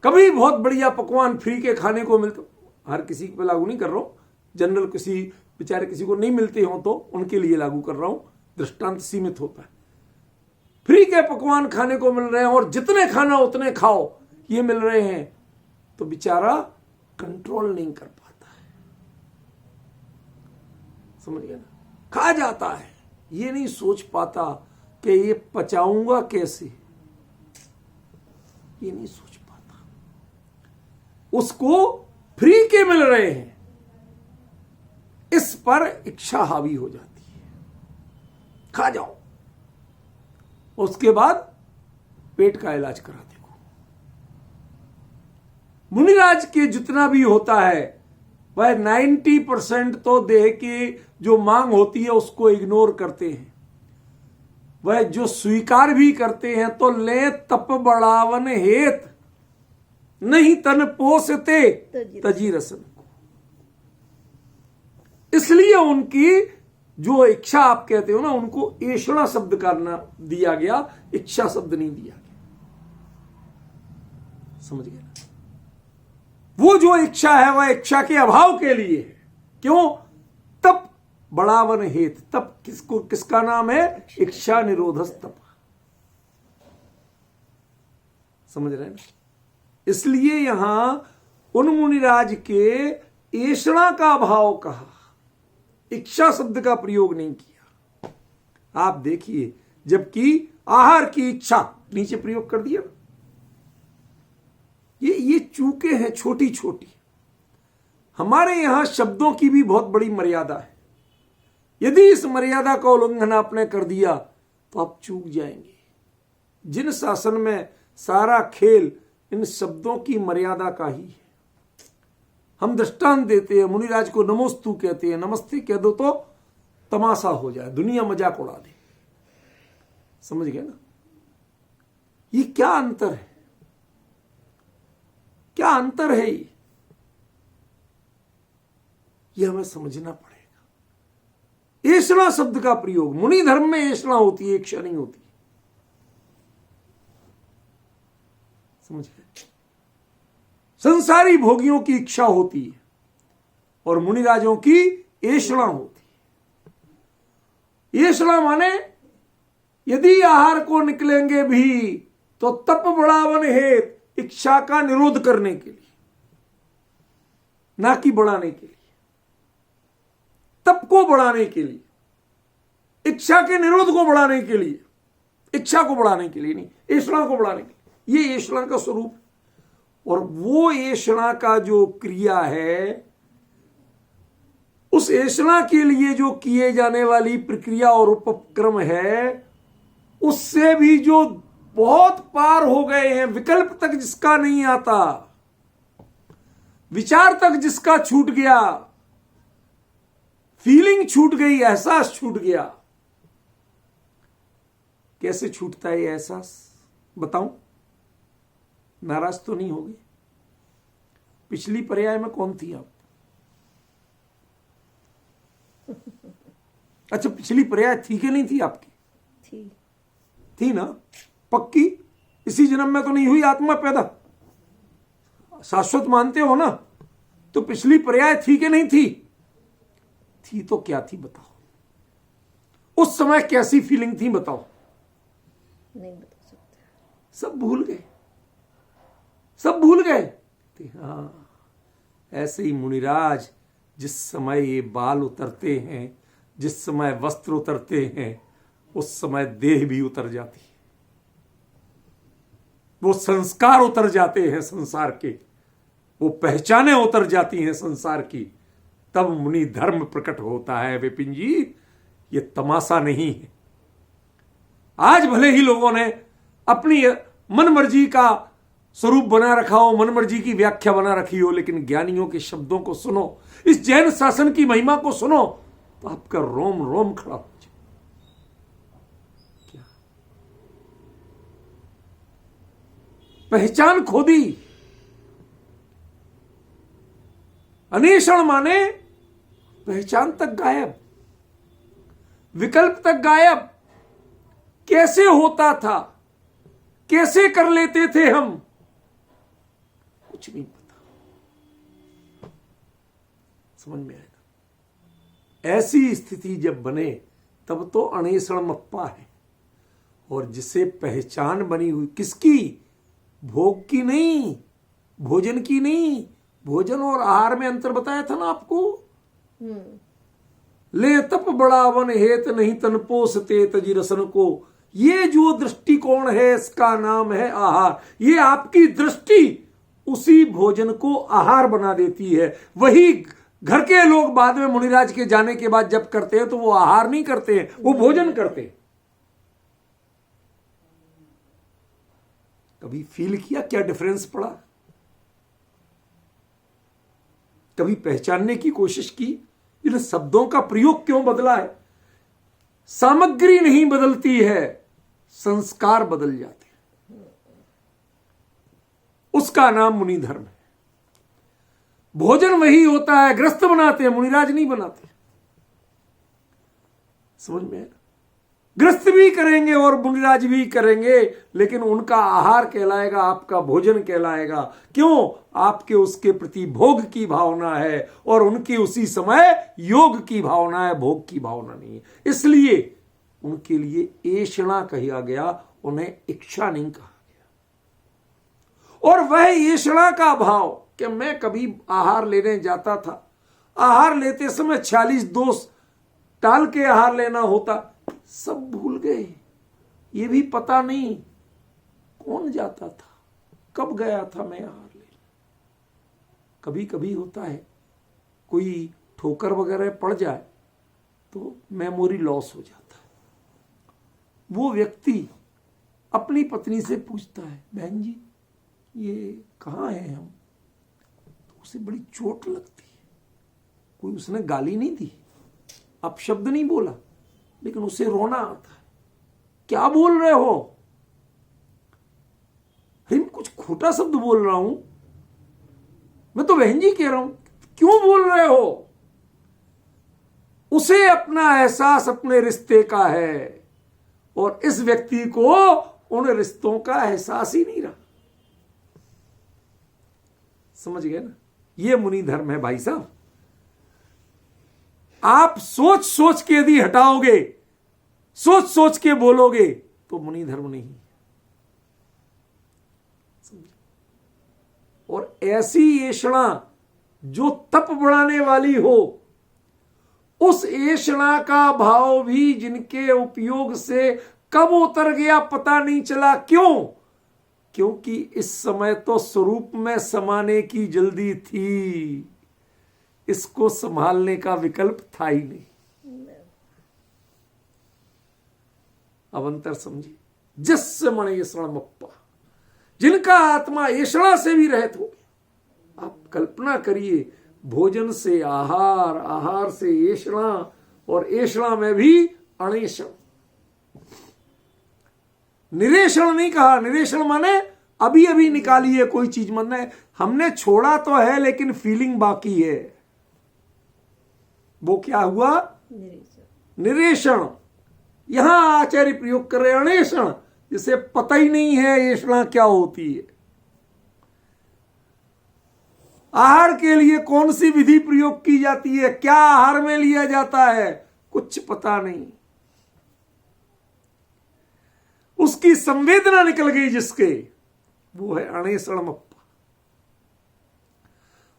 कभी बहुत बढ़िया पकवान फ्री के खाने को मिलते, हर किसी पे लागू नहीं कर रहा हूं, जनरल किसी बेचारे किसी को नहीं मिलते हो तो उनके लिए लागू कर रहा हूं, दृष्टांत सीमित होता है। फ्री के पकवान खाने को मिल रहे हैं और जितने खाना उतने खाओ ये मिल रहे हैं, तो बेचारा कंट्रोल नहीं कर पाता है, समझ गया ना? खा जाता है, ये नहीं सोच पाता कि ये पचाऊंगा कैसे, ये नहीं सोच पाता। उसको फ्री के मिल रहे हैं, इस पर इच्छा हावी हो जाती है, खा जाओ, उसके बाद पेट का इलाज करा देखो। मुनिराज के जितना भी होता है वह 90% तो देह की जो मांग होती है उसको इग्नोर करते हैं। वह जो स्वीकार भी करते हैं तो ले तप बढ़ावन हेत, नहीं तन पोसते तजी रसन को। इसलिए उनकी जो इच्छा आप कहते हो ना, उनको ऐषणा शब्द का नाम दिया गया, इच्छा शब्द नहीं दिया गया, समझ गए ना? वो जो इच्छा है वह इच्छा के अभाव के लिए है। क्यों? तप बढ़ावन हेत, तप किसको, किसका नाम है? इच्छा निरोधस तप, समझ रहे हैं ना? इसलिए यहां उन मुनिराज के ऐषणा का अभाव कहा, इच्छा शब्द का प्रयोग नहीं किया। आप देखिए, जबकि आहार की इच्छा नीचे प्रयोग कर दिया। ये चूके हैं छोटी छोटी। हमारे यहां शब्दों की भी बहुत बड़ी मर्यादा है। यदि इस मर्यादा का उल्लंघन आपने कर दिया तो आप चूक जाएंगे। जिन शासन में सारा खेल इन शब्दों की मर्यादा का ही है। हम दृष्टांत देते हैं, मुनिराज को नमोस्तु कहते हैं, नमस्ते कह दो तो तमाशा हो जाए, दुनिया मजाक उड़ा दे, समझ गए ना? ये क्या अंतर है, क्या अंतर है ये हमें समझना पड़ेगा। ऐषणा शब्द का प्रयोग, मुनि धर्म में ऐषणा होती है, इच्छा नहीं होती, समझ गए? संसारी भोगियों की इच्छा होती है और मुनिराजों की ऐषणा होती है। ऐषणा माने यदि आहार को निकलेंगे भी तो तप बढ़ावन हेत, इच्छा का निरोध करने के लिए, ना कि बढ़ाने के लिए। तप को बढ़ाने के लिए, इच्छा के निरोध को बढ़ाने के लिए, इच्छा को बढ़ाने के लिए नहीं, ऐषणा को बढ़ाने के लिए। ये ऐषणा का स्वरूप। और वो ऐषणा का जो क्रिया है, उस ऐषणा के लिए जो किए जाने वाली प्रक्रिया और उपक्रम है, उससे भी जो बहुत पार हो गए हैं, विकल्प तक जिसका नहीं आता, विचार तक जिसका छूट गया, फीलिंग छूट गई, एहसास छूट गया। कैसे छूटता है ये एहसास बताऊं? नाराज तो नहीं होगी? पिछली पर्याय में कौन थी आप? अच्छा, पिछली पर्याय थी कि नहीं थी आपकी? थी ना? पक्की? इसी जन्म में तो नहीं हुई आत्मा पैदा? शाश्वत मानते हो ना? तो पिछली पर्याय थी कि नहीं थी? थी तो क्या थी बताओ? उस समय कैसी फीलिंग थी बताओ? नहीं बता सकते। सब भूल गए, सब भूल गए। हाँ, ऐसे ही मुनिराज जिस समय ये बाल उतरते हैं, जिस समय वस्त्र उतरते हैं, उस समय देह भी उतर जाती है, वो संस्कार उतर जाते हैं संसार के, वो पहचाने उतर जाती हैं संसार की, तब मुनि धर्म प्रकट होता है। विपिन जी, ये तमाशा नहीं है। आज भले ही लोगों ने अपनी मन मर्जी का स्वरूप बना रखा हो, मन मर्जी की व्याख्या बना रखी हो, लेकिन ज्ञानियों के शब्दों को सुनो, इस जैन शासन की महिमा को सुनो, तो आपका रोम रोम खड़ा हो जाए। क्या पहचान खो दी। अन्वेषण माने पहचान तक गायब, विकल्प तक गायब। कैसे होता था, कैसे कर लेते थे हम, कुछ नहीं पता। समझ में आएगा? ऐसी स्थिति जब बने तब तो अन्वेषण मप्पा है। और जिसे पहचान बनी हुई, किसकी? भोग की नहीं, भोजन की नहीं। भोजन और आहार में अंतर बताया था ना आपको। ले तप बड़ा वन हेत नहीं तन पोसते तजी रसन को। ये जो दृष्टिकोण है इसका नाम है आहार। ये आपकी दृष्टि उसी भोजन को आहार बना देती है। वही घर के लोग बाद में मुनिराज के जाने के बाद जब करते हैं तो वो आहार नहीं करते हैं, वो भोजन करते हैं। कभी फील किया क्या डिफरेंस पड़ा? कभी पहचानने की कोशिश की इन शब्दों का प्रयोग क्यों बदला है? सामग्री नहीं बदलती है, संस्कार बदल जाते हैं। उसका नाम मुनि धर्म है। भोजन वही होता है, ग्रस्त बनाते हैं, मुनिराज नहीं बनाते। समझ में आया? ग्रस्त भी करेंगे और मुनिराज भी करेंगे, लेकिन उनका आहार कहलाएगा, आपका भोजन कहलाएगा। क्यों? आपके उसके प्रति भोग की भावना है और उनके उसी समय योग की भावना है, भोग की भावना नहीं है। इसलिए उनके लिए ऐषणा कहा गया, उन्हें इच्छा नहीं कहा गया। और वह ऐषणा का भाव कि मैं कभी आहार लेने जाता था, आहार लेते समय 46 दोष टाल के आहार लेना होता, सब भूल गए। ये भी पता नहीं कौन जाता था, कब गया था मैं आहार लेने। कभी कभी होता है कोई ठोकर वगैरह पड़ जाए तो मेमोरी लॉस हो जाता है। वो व्यक्ति अपनी पत्नी से पूछता है, बहन जी ये कहाँ है हम? तो उसे बड़ी चोट लगती है। कोई उसने गाली नहीं दी, अपशब्द नहीं बोला, लेकिन उसे रोना आता है। क्या बोल रहे हो? अरे मैं कुछ खोटा शब्द बोल रहा हूं, मैं तो बहन जी कह रहा हूं, क्यों बोल रहे हो? उसे अपना एहसास अपने रिश्ते का है और इस व्यक्ति को उन रिश्तों का एहसास ही नहीं रहा। समझ गए ना? ये मुनि धर्म है भाई साहब। आप सोच सोच के यदि हटाओगे, सोच सोच के बोलोगे तो मुनि धर्म नहीं। और ऐसी ऐषणा जो तप बढ़ाने वाली हो, उस ऐषणा का भाव भी जिनके उपयोग से कब उतर गया पता नहीं चला। क्यों? क्योंकि इस समय तो स्वरूप में समाने की जल्दी थी, इसको संभालने का विकल्प था ही नहीं। अब अंतर समझिए। जस्य मन ऐषण मप्पा, जिनका आत्मा ऐषणा से भी रहित हो गया। आप कल्पना करिए, भोजन से आहार, आहार से ऐषणा और ऐषणा में भी अणेषण। निरेषण नहीं कहा, निरेषण माने अभी अभी निकाली है कोई चीज, मन है हमने छोड़ा तो है लेकिन फीलिंग बाकी है। वो क्या हुआ? निरेषण। यहां आचार्य प्रयोग कर रहे अणेषण, जिसे पता ही नहीं है ऐषणा क्या होती है। आहार के लिए कौन सी विधि प्रयोग की जाती है, क्या आहार में लिया जाता है, कुछ पता नहीं। उसकी संवेदना निकल गई जिसके, वो है अणेषण मप्पा।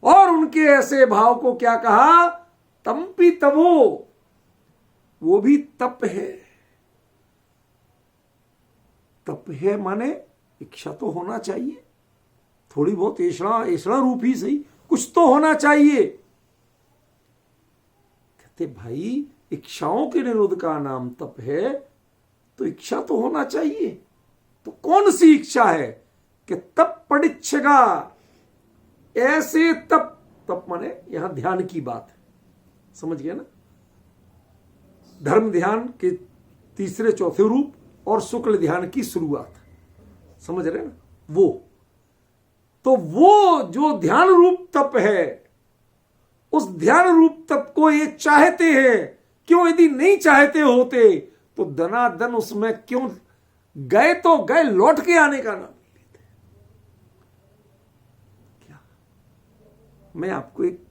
और उनके ऐसे भाव को क्या कहा? तंपी तवो, वो भी तप है। तप है माने इच्छा तो होना चाहिए, थोड़ी बहुत ऐषणा, ऐषणा रूप ही सही, कुछ तो होना चाहिए। कहते भाई इच्छाओं के निरोध का नाम तप है, तो इच्छा तो होना चाहिए। तो कौन सी इच्छा है? कि तप पड़िच्छगा, ऐसे तप। तप माने यहां ध्यान की बात है, समझ गया ना? धर्म ध्यान के तीसरे चौथे रूप और शुक्ल ध्यान की शुरुआत, समझ रहे ना? वो तो वो जो ध्यान रूप तप है, उस ध्यान रूप तप को ये चाहते हैं। क्यों? यदि नहीं चाहते होते तो दनादन उसमें क्यों गए? तो गए, लौट के आने का नाम नहीं लेते। क्या? मैं आपको एक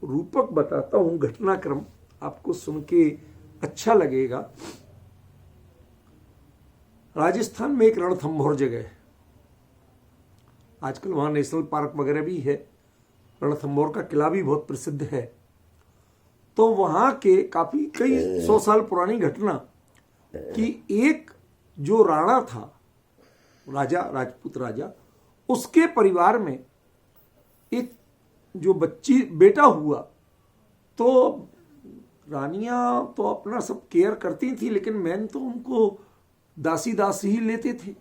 रूपक बताता हूं, घटनाक्रम, आपको सुन के अच्छा लगेगा। राजस्थान में एक रणथंभौर जगह है, आजकल वहां नेशनल पार्क वगैरह भी है, रणथंभौर का किला भी बहुत प्रसिद्ध है। तो वहां के काफी कई 100 साल पुरानी घटना कि एक जो राणा था, राजा, राजपूत राजा, उसके परिवार में एक जो बेटा हुआ। तो रानियां तो अपना सब केयर करती थी, लेकिन मैन तो उनको दासी ही लेते थे।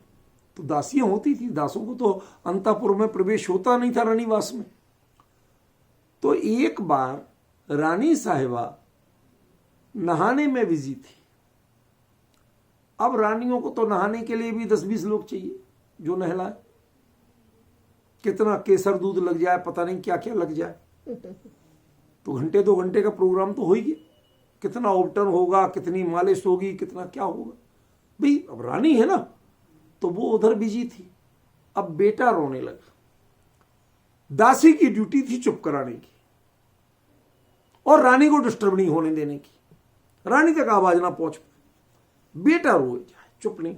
तो दासियां होती थी, दासों को तो अंतःपुर में प्रवेश होता नहीं था रानीवास में। तो एक बार रानी साहिबा नहाने में बिजी थी। अब रानियों को तो नहाने के लिए भी 10-20 लोग चाहिए जो नहलाए। कितना केसर दूध लग जाए, पता नहीं क्या क्या लग जाए। तो घंटे 2 घंटे का प्रोग्राम तो हो ही गया। कितना ओवटन होगा, कितनी मालिश होगी, कितना क्या होगा भाई। अब रानी है ना, तो वो उधर बिजी थी। अब बेटा रोने लगा। दासी की ड्यूटी थी चुप कराने की और रानी को डिस्टर्ब नहीं होने देने की। रानी तक आवाज ना पहुंच, बेटा रोए जाए, चुप नहीं।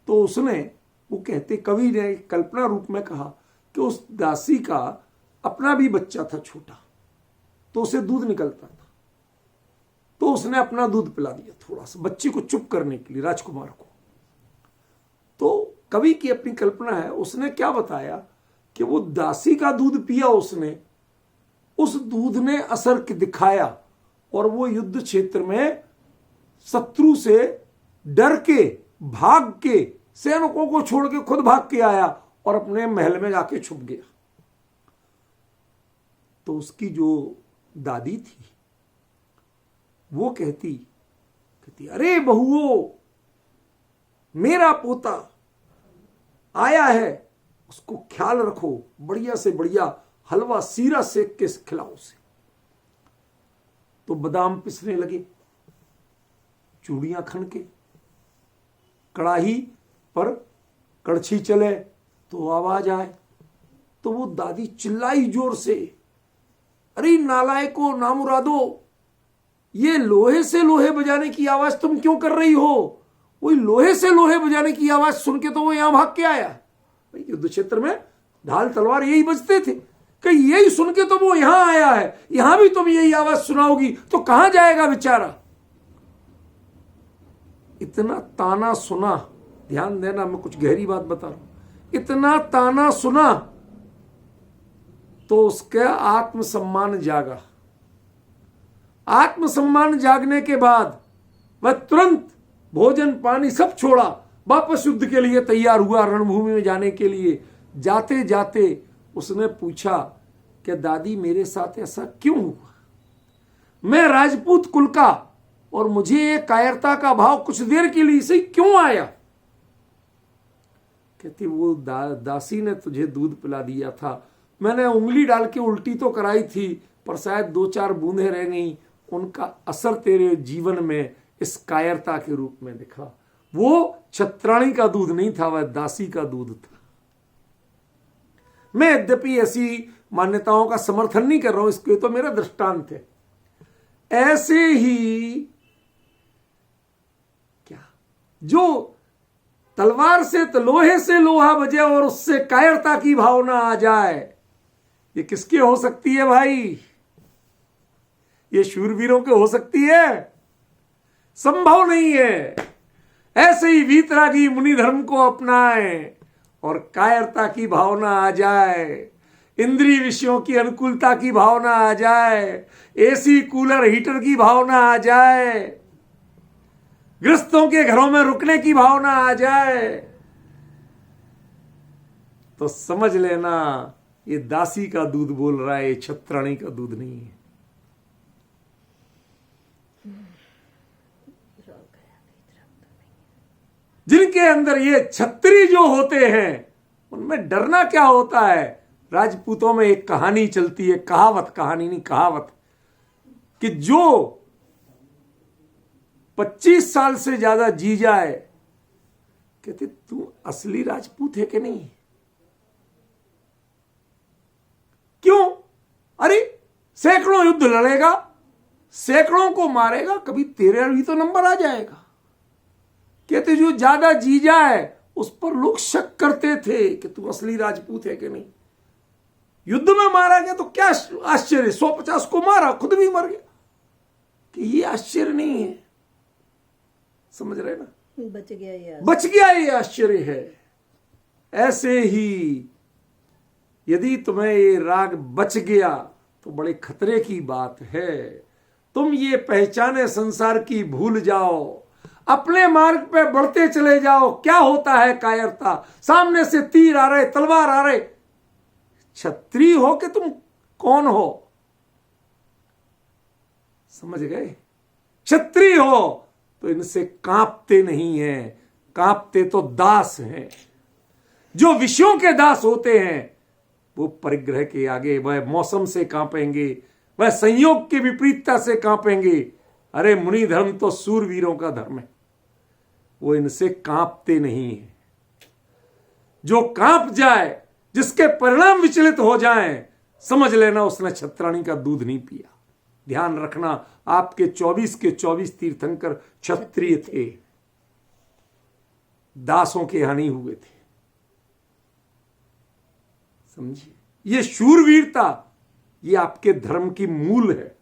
तो उसने, वो कहते कवि ने कल्पना रूप में कहा कि उस दासी का अपना भी बच्चा था छोटा, तो उसे दूध निकलता था। तो उसने अपना दूध पिला दिया थोड़ा सा बच्चे को चुप करने के लिए, राजकुमार को। तो कवि की अपनी कल्पना है, उसने क्या बताया कि वो दासी का दूध पिया उसने, उस दूध ने असर दिखाया और वो युद्ध क्षेत्र में शत्रु से डर के, भाग के, सैनिकों को छोड़ के खुद भाग के आया और अपने महल में जाके छुप गया। तो उसकी जो दादी थी वो कहती अरे बहुओं, मेरा पोता आया है, उसको ख्याल रखो, बढ़िया से बढ़िया हलवा सीरा सेक के खिलाओ उसे। तो बादाम पिसने लगे, चूड़ियां खन के, कड़ाही पर कड़छी चले तो आवाज आए। तो वो दादी चिल्लाई जोर से, अरे नालायको, नामुरादो, ये लोहे से लोहे बजाने की आवाज तुम क्यों कर रही हो? वही लोहे से लोहे बजाने की आवाज सुन के तो वो यहां भाग के आया। भाई युद्ध क्षेत्र में ढाल तलवार यही बजते थे, कि यही सुन के तो वो यहां आया है, यहां भी तुम यही आवाज सुनाओगी तो कहां जाएगा बेचारा। इतना ताना सुना, ध्यान देना मैं कुछ गहरी बात बता रहा हूं, इतना ताना सुना तो उसका आत्मसम्मान जागा। आत्मसम्मान जागने के बाद वह तुरंत भोजन पानी सब छोड़ा, वापस युद्ध के लिए तैयार हुआ, रणभूमि में जाने के लिए। जाते जाते उसने पूछा कि दादी मेरे साथ ऐसा क्यों हुआ? मैं राजपूत कुल का, और मुझे ये कायरता का भाव कुछ देर के लिए से क्यों आया? कहती वो दासी ने तुझे दूध पिला दिया था, मैंने उंगली डाल के उल्टी तो कराई थी, पर शायद 2-4 बूंदें रह गई, उनका असर तेरे जीवन में इस कायरता के रूप में दिखा। वो छत्राणी का दूध नहीं था, वह दासी का दूध था। मैं यद्यपि ऐसी मान्यताओं का समर्थन नहीं कर रहा हूं, इसके तो मेरा दृष्टांत है। ऐसे ही क्या, जो तलवार से तो लोहे से लोहा बजे और उससे कायरता की भावना आ जाए, ये किसके हो सकती है भाई? ये शूरवीरों के हो सकती है? संभव नहीं है। ऐसे ही वीतरागी मुनि धर्म को अपनाएं और कायरता की भावना आ जाए, इंद्रिय विषयों की अनुकूलता की भावना आ जाए, एसी कूलर हीटर की भावना आ जाए, गृहस्थों के घरों में रुकने की भावना आ जाए, तो समझ लेना ये दासी का दूध बोल रहा है, ये छत्राणी का दूध नहीं है। जिनके अंदर ये छत्री जो होते हैं, उनमें डरना क्या होता है? राजपूतों में एक कहानी चलती है, कहावत, कहानी नहीं कहावत, कि जो 25 साल से ज्यादा जी जाए, कहते तू असली राजपूत है कि नहीं? क्यों? अरे सैकड़ों युद्ध लड़ेगा, सैकड़ों को मारेगा, कभी तेरे भी तो नंबर आ जाएगा। कहते जो ज्यादा जी जाए उस पर लोग शक करते थे कि तू असली राजपूत है कि नहीं। युद्ध में मारा गया तो क्या आश्चर्य, 150 को मारा, खुद भी मर गया, कि ये आश्चर्य नहीं है। समझ रहे ना? बच गया ये बच गया ये आश्चर्य है। ऐसे ही यदि तुम्हें ये राग बच गया तो बड़े खतरे की बात है। तुम ये पहचाने संसार की भूल जाओ, अपने मार्ग पे बढ़ते चले जाओ। क्या होता है कायरता? सामने से तीर आ रहे, तलवार आ रहे, क्षत्रिय हो कि तुम कौन हो? समझ गए? क्षत्रिय हो तो इनसे कांपते नहीं हैं, कांपते तो दास हैं। जो विषयों के दास होते हैं वो परिग्रह के आगे, वह मौसम से कांपेंगे, वह संयोग की विपरीतता से कांपेंगे। अरे मुनि धर्म तो सूरवीरों का धर्म है, वो इनसे कांपते नहीं है। जो कांप जाए, जिसके परिणाम विचलित हो जाएं, समझ लेना उसने छत्राणी का दूध नहीं पिया। ध्यान रखना, आपके 24 के 24 तीर्थंकर क्षत्रिय थे, दासों के हानि हुए थे। समझिए, ये शूरवीरता, ये आपके धर्म की मूल है।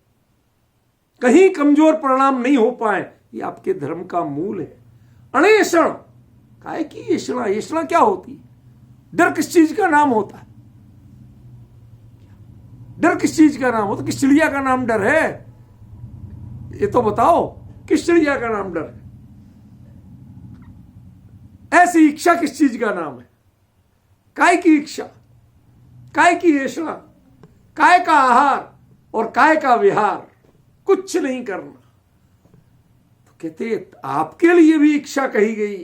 कहीं कमजोर परिणाम नहीं हो पाए, ये आपके धर्म का मूल है। अणेषण, काहे की येषणा? येषणा क्या होती है? डर किस चीज का नाम होता है? डर किस चीज का नाम होता है? किस चिड़िया का नाम डर है? ये तो बताओ, किस चिड़िया का नाम डर है? ऐसी इच्छा किस चीज का नाम है? काय की इच्छा, काय की येषणा, काय का आहार और काय का विहार, कुछ नहीं करना। तो कहते आपके लिए भी इच्छा कही गई,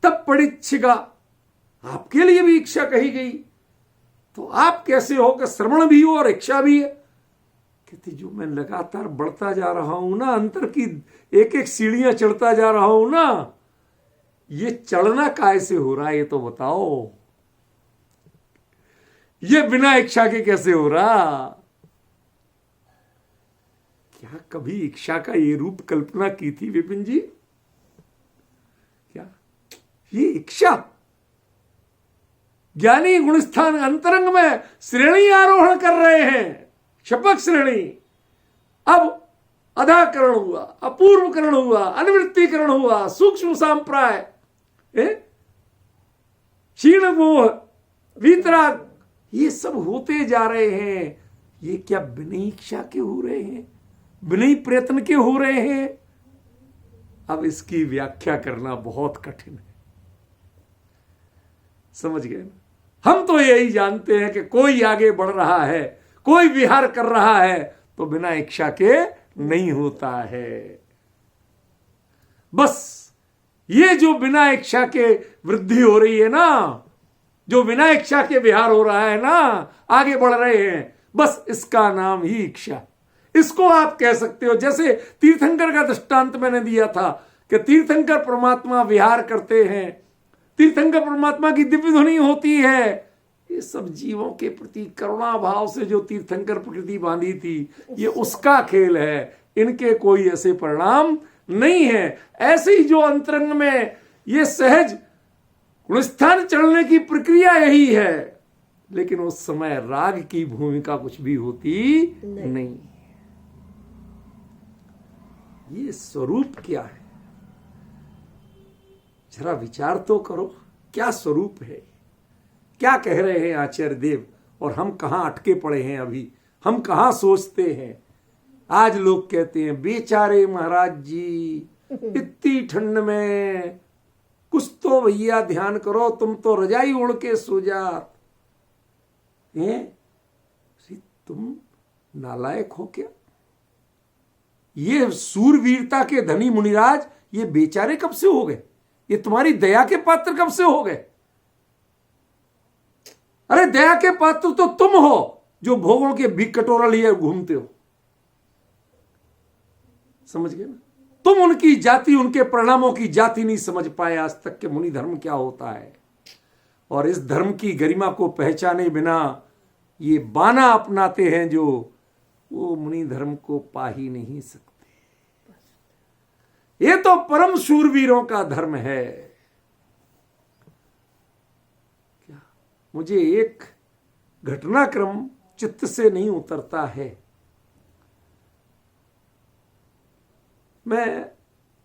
तब पड़िच्छिगा, आपके लिए भी इच्छा कही गई, तो आप कैसे हो कि श्रवण भी हो और इच्छा भी है? कहते जो मैं लगातार बढ़ता जा रहा हूं ना, अंतर की एक एक सीढ़ियां चढ़ता जा रहा हूं ना, ये चढ़ना कैसे हो रहा है? ये तो बताओ, ये बिना इच्छा के कैसे हो रहा? क्या कभी इच्छा का ये रूप कल्पना की थी विपिन जी? क्या ये इच्छा ज्ञानी गुणस्थान अंतरंग में श्रेणी आरोहण कर रहे हैं, शपक श्रेणी। अब अधाकरण हुआ, अपूर्वकरण हुआ, अनुवृत्तिकरण हुआ, सूक्ष्म सांप्राय, क्षीण मोह, वीतराग, ये सब होते जा रहे हैं। ये क्या बिना इच्छा के हो रहे हैं? बिना ही प्रयत्न के हो रहे हैं? अब इसकी व्याख्या करना बहुत कठिन है। समझ गए ना? हम तो यही जानते हैं कि कोई आगे बढ़ रहा है, कोई विहार कर रहा है, तो बिना इच्छा के नहीं होता है। बस ये जो बिना इच्छा के वृद्धि हो रही है ना, जो बिना इच्छा के विहार हो रहा है ना, आगे बढ़ रहे हैं, बस इसका नाम ही इच्छा। इसको आप कह सकते हो, जैसे तीर्थंकर का दृष्टांत मैंने दिया था कि तीर्थंकर परमात्मा विहार करते हैं, तीर्थंकर परमात्मा की दिव्य ध्वनि होती है। ये सब जीवों के प्रति करुणा भाव से जो तीर्थंकर प्रकृति बांधी थी, ये उसका खेल है। इनके कोई ऐसे परिणाम नहीं है। ऐसे ही जो अंतरंग में ये सहज गुणस्थान चढ़ने की प्रक्रिया यही है, लेकिन उस समय राग की भूमिका कुछ भी होती नहीं। ये स्वरूप क्या है? जरा विचार तो करो, क्या स्वरूप है? क्या कह रहे हैं आचार्य देव? और हम कहां अटके पड़े हैं अभी, हम कहां सोचते हैं? आज लोग कहते हैं बेचारे महाराज जी, इतनी ठंड में कुछ तो भैया ध्यान करो, तुम तो रजाई ओढ़ के सो जात हैं। तुम नालायक हो क्या? ये सूरवीरता के धनी मुनिराज, ये बेचारे कब से हो गए? ये तुम्हारी दया के पात्र कब से हो गए? अरे दया के पात्र तो तुम हो जो भोगों के भी कटोरा लिए घूमते हो। समझ गए ना? तुम उनकी जाति, उनके परिणामों की जाति नहीं समझ पाए आज तक कि मुनि धर्म क्या होता है। और इस धर्म की गरिमा को पहचाने बिना ये बाना अपनाते हैं जो वो मुनि धर्म को पा ही नहीं सकते। ये तो परम शूरवीरों का धर्म है। क्या मुझे एक घटनाक्रम चित्त से नहीं उतरता है। मैं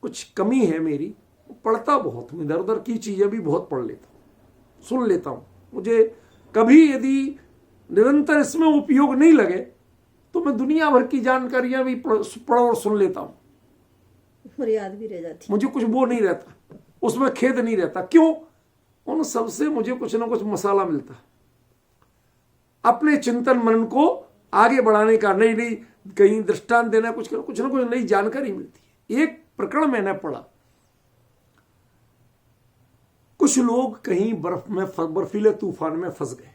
कुछ कमी है मेरी, पढ़ता बहुत हूं, इधर उधर की चीजें भी बहुत पढ़ लेता हूं, सुन लेता हूं। मुझे कभी यदि निरंतर इसमें उपयोग नहीं लगे तो मैं दुनिया भर की जानकारियां भी पढ़ और सुन लेता हूं, और याद भी रह जाती। मुझे कुछ वो नहीं रहता, उसमें खेद नहीं रहता। क्यों? उन सबसे मुझे कुछ ना कुछ मसाला मिलता है अपने चिंतन मनन को आगे बढ़ाने का। नई नई कहीं दृष्टांत देना, कुछ ना कुछ नई जानकारी मिलती है। एक प्रकरण मैंने पढ़ा, कुछ लोग कहीं बर्फ में बर्फीले तूफान में फंस गए।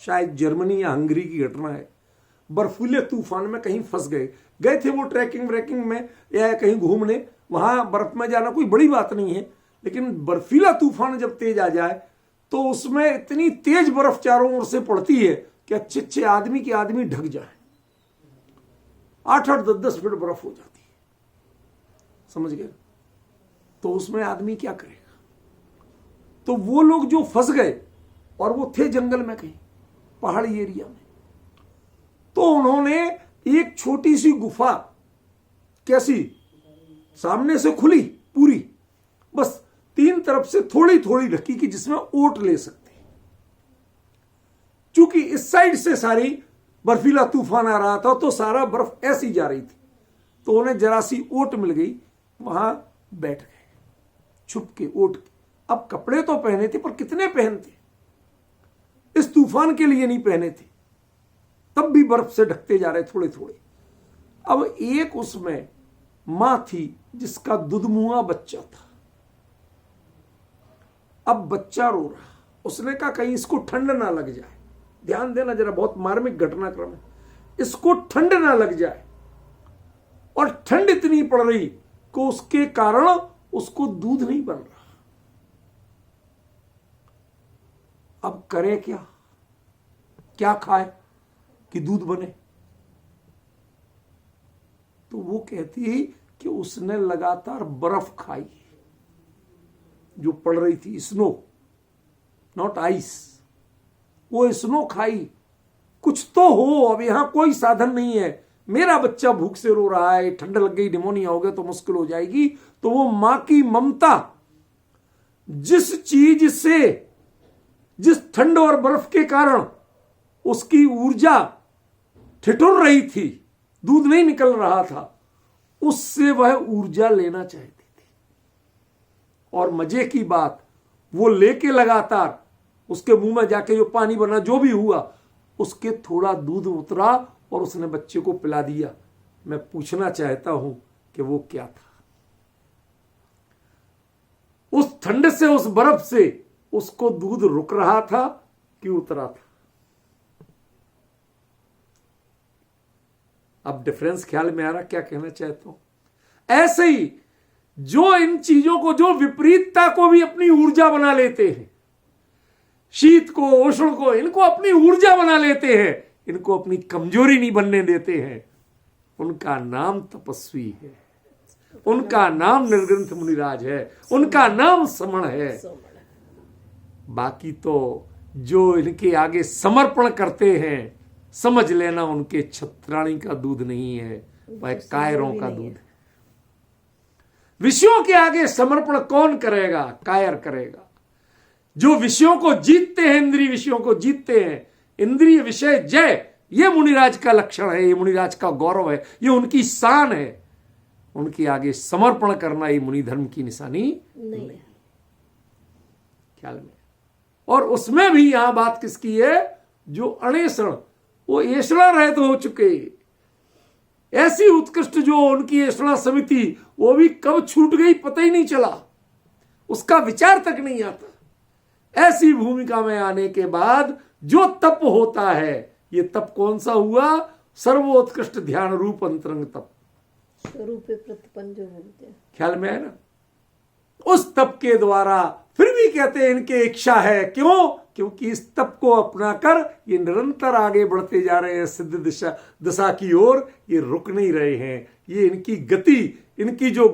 शायद जर्मनी या हंगरी की घटना है। बर्फीले तूफान में कहीं फंस गए थे वो ट्रैकिंग व्रैकिंग में या कहीं घूमने। वहां बर्फ में जाना कोई बड़ी बात नहीं है, लेकिन बर्फीला तूफान जब तेज आ जाए तो उसमें इतनी तेज बर्फ चारों ओर से पड़ती है कि अच्छे आदमी के आदमी ढक जाए। 8-8, 10-10 फीट बर्फ हो जाती है। समझ गए? तो उसमें आदमी क्या करेगा? तो वो लोग जो फंस गए और वो थे जंगल में कहीं पहाड़ी एरिया में, तो उन्होंने एक छोटी सी गुफा, कैसी, सामने से खुली पूरी, बस 3 तरफ से थोड़ी थोड़ी ढकी कि जिसमें ओट ले सकते। चूंकि इस साइड से सारी बर्फीला तूफान आ रहा था तो सारा बर्फ ऐसी जा रही थी, तो उन्हें जरा सी ओट मिल गई, वहां बैठ गए छुप के ओट के। अब कपड़े तो पहने थे, पर कितने पहनते? इस तूफान के लिए नहीं पहने थे, तब भी बर्फ से ढकते जा रहे थोड़े थोड़े। अब एक उसमें मां थी जिसका दुधमुआ बच्चा था। अब बच्चा रो रहा, उसने कहा कहीं इसको ठंड ना लग जाए। ध्यान देना जरा, बहुत मार्मिक घटनाक्रम है। इसको ठंड ना लग जाए, और ठंड इतनी पड़ रही कि उसके कारण उसको दूध नहीं बन रहा। अब करे क्या खाए कि दूध बने? तो वो कहती कि उसने लगातार बर्फ खाई जो पड़ रही थी, स्नो, नॉट आइस, वो स्नो खाई। कुछ तो हो, अब यहां कोई साधन नहीं है, मेरा बच्चा भूख से रो रहा है, ठंड लग गई, निमोनिया हो गया तो मुश्किल हो जाएगी। तो वो मां की ममता, जिस चीज से, जिस ठंड और बर्फ के कारण उसकी ऊर्जा ठिठुर रही थी, दूध नहीं निकल रहा था, उससे वह ऊर्जा लेना चाहती थी। और मजे की बात, वो लेके लगातार उसके मुंह में जाके जो पानी बना, जो भी हुआ, उसके थोड़ा दूध उतरा और उसने बच्चे को पिला दिया। मैं पूछना चाहता हूं कि वो क्या था? उस ठंड से, उस बर्फ से उसको दूध रुक रहा था कि उतरा था? अब डिफरेंस ख्याल में आ रहा क्या कहना चाहता हूं? ऐसे ही जो इन चीजों को, जो विपरीतता को भी अपनी ऊर्जा बना लेते हैं, शीत को, उष्ण को, इनको अपनी ऊर्जा बना लेते हैं, इनको अपनी कमजोरी नहीं बनने देते हैं, उनका नाम तपस्वी है, उनका नाम निर्ग्रंथ मुनिराज है, उनका नाम समण है। बाकी तो जो इनके आगे समर्पण करते हैं, समझ लेना उनके छत्राणी का दूध नहीं है, वह कायरों का दूध है। विषयों के आगे समर्पण कौन करेगा? कायर करेगा। जो विषयों को जीतते हैं, इंद्रिय विषयों को जीतते हैं, इंद्रिय विषय जय, ये मुनिराज का लक्षण है, ये मुनिराज का गौरव है, ये उनकी शान है। उनके आगे समर्पण करना ये मुनि धर्म की निशानी नहीं। ख्याल में। और उसमें भी यहां बात किसकी है? जो अणेषण, वो ऐषणा रहित हो चुके, ऐसी उत्कृष्ट जो उनकी ऐषणा समिति, वो भी कब छूट गई पता ही नहीं चला, उसका विचार तक नहीं आता। ऐसी भूमिका में आने के बाद जो तप होता है, ये तप कौन सा हुआ? सर्वोत्कृष्ट ध्यान रूप अंतरंग तप, स्वरूप प्रतिपन्न जो बोलते हैं। ख्याल में है ना? उस तप के द्वारा फिर भी कहते हैं इनके इच्छा है। क्यों? क्योंकि इस तप को अपनाकर ये निरंतर आगे बढ़ते जा रहे हैं सिद्ध दशा की ओर, ये रुक नहीं रहे हैं। ये इनकी गति, इनकी जो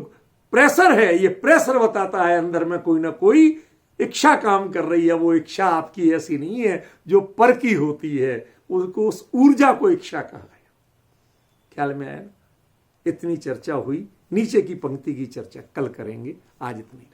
प्रेशर है, ये प्रेशर बताता है अंदर में कोई ना कोई इच्छा काम कर रही है। वो इच्छा आपकी ऐसी नहीं है जो पर की होती है, उसको, उस ऊर्जा को इच्छा कहा है। ख्याल में आया? इतनी चर्चा हुई। नीचे की पंक्ति की चर्चा कल करेंगे, आज इतनी।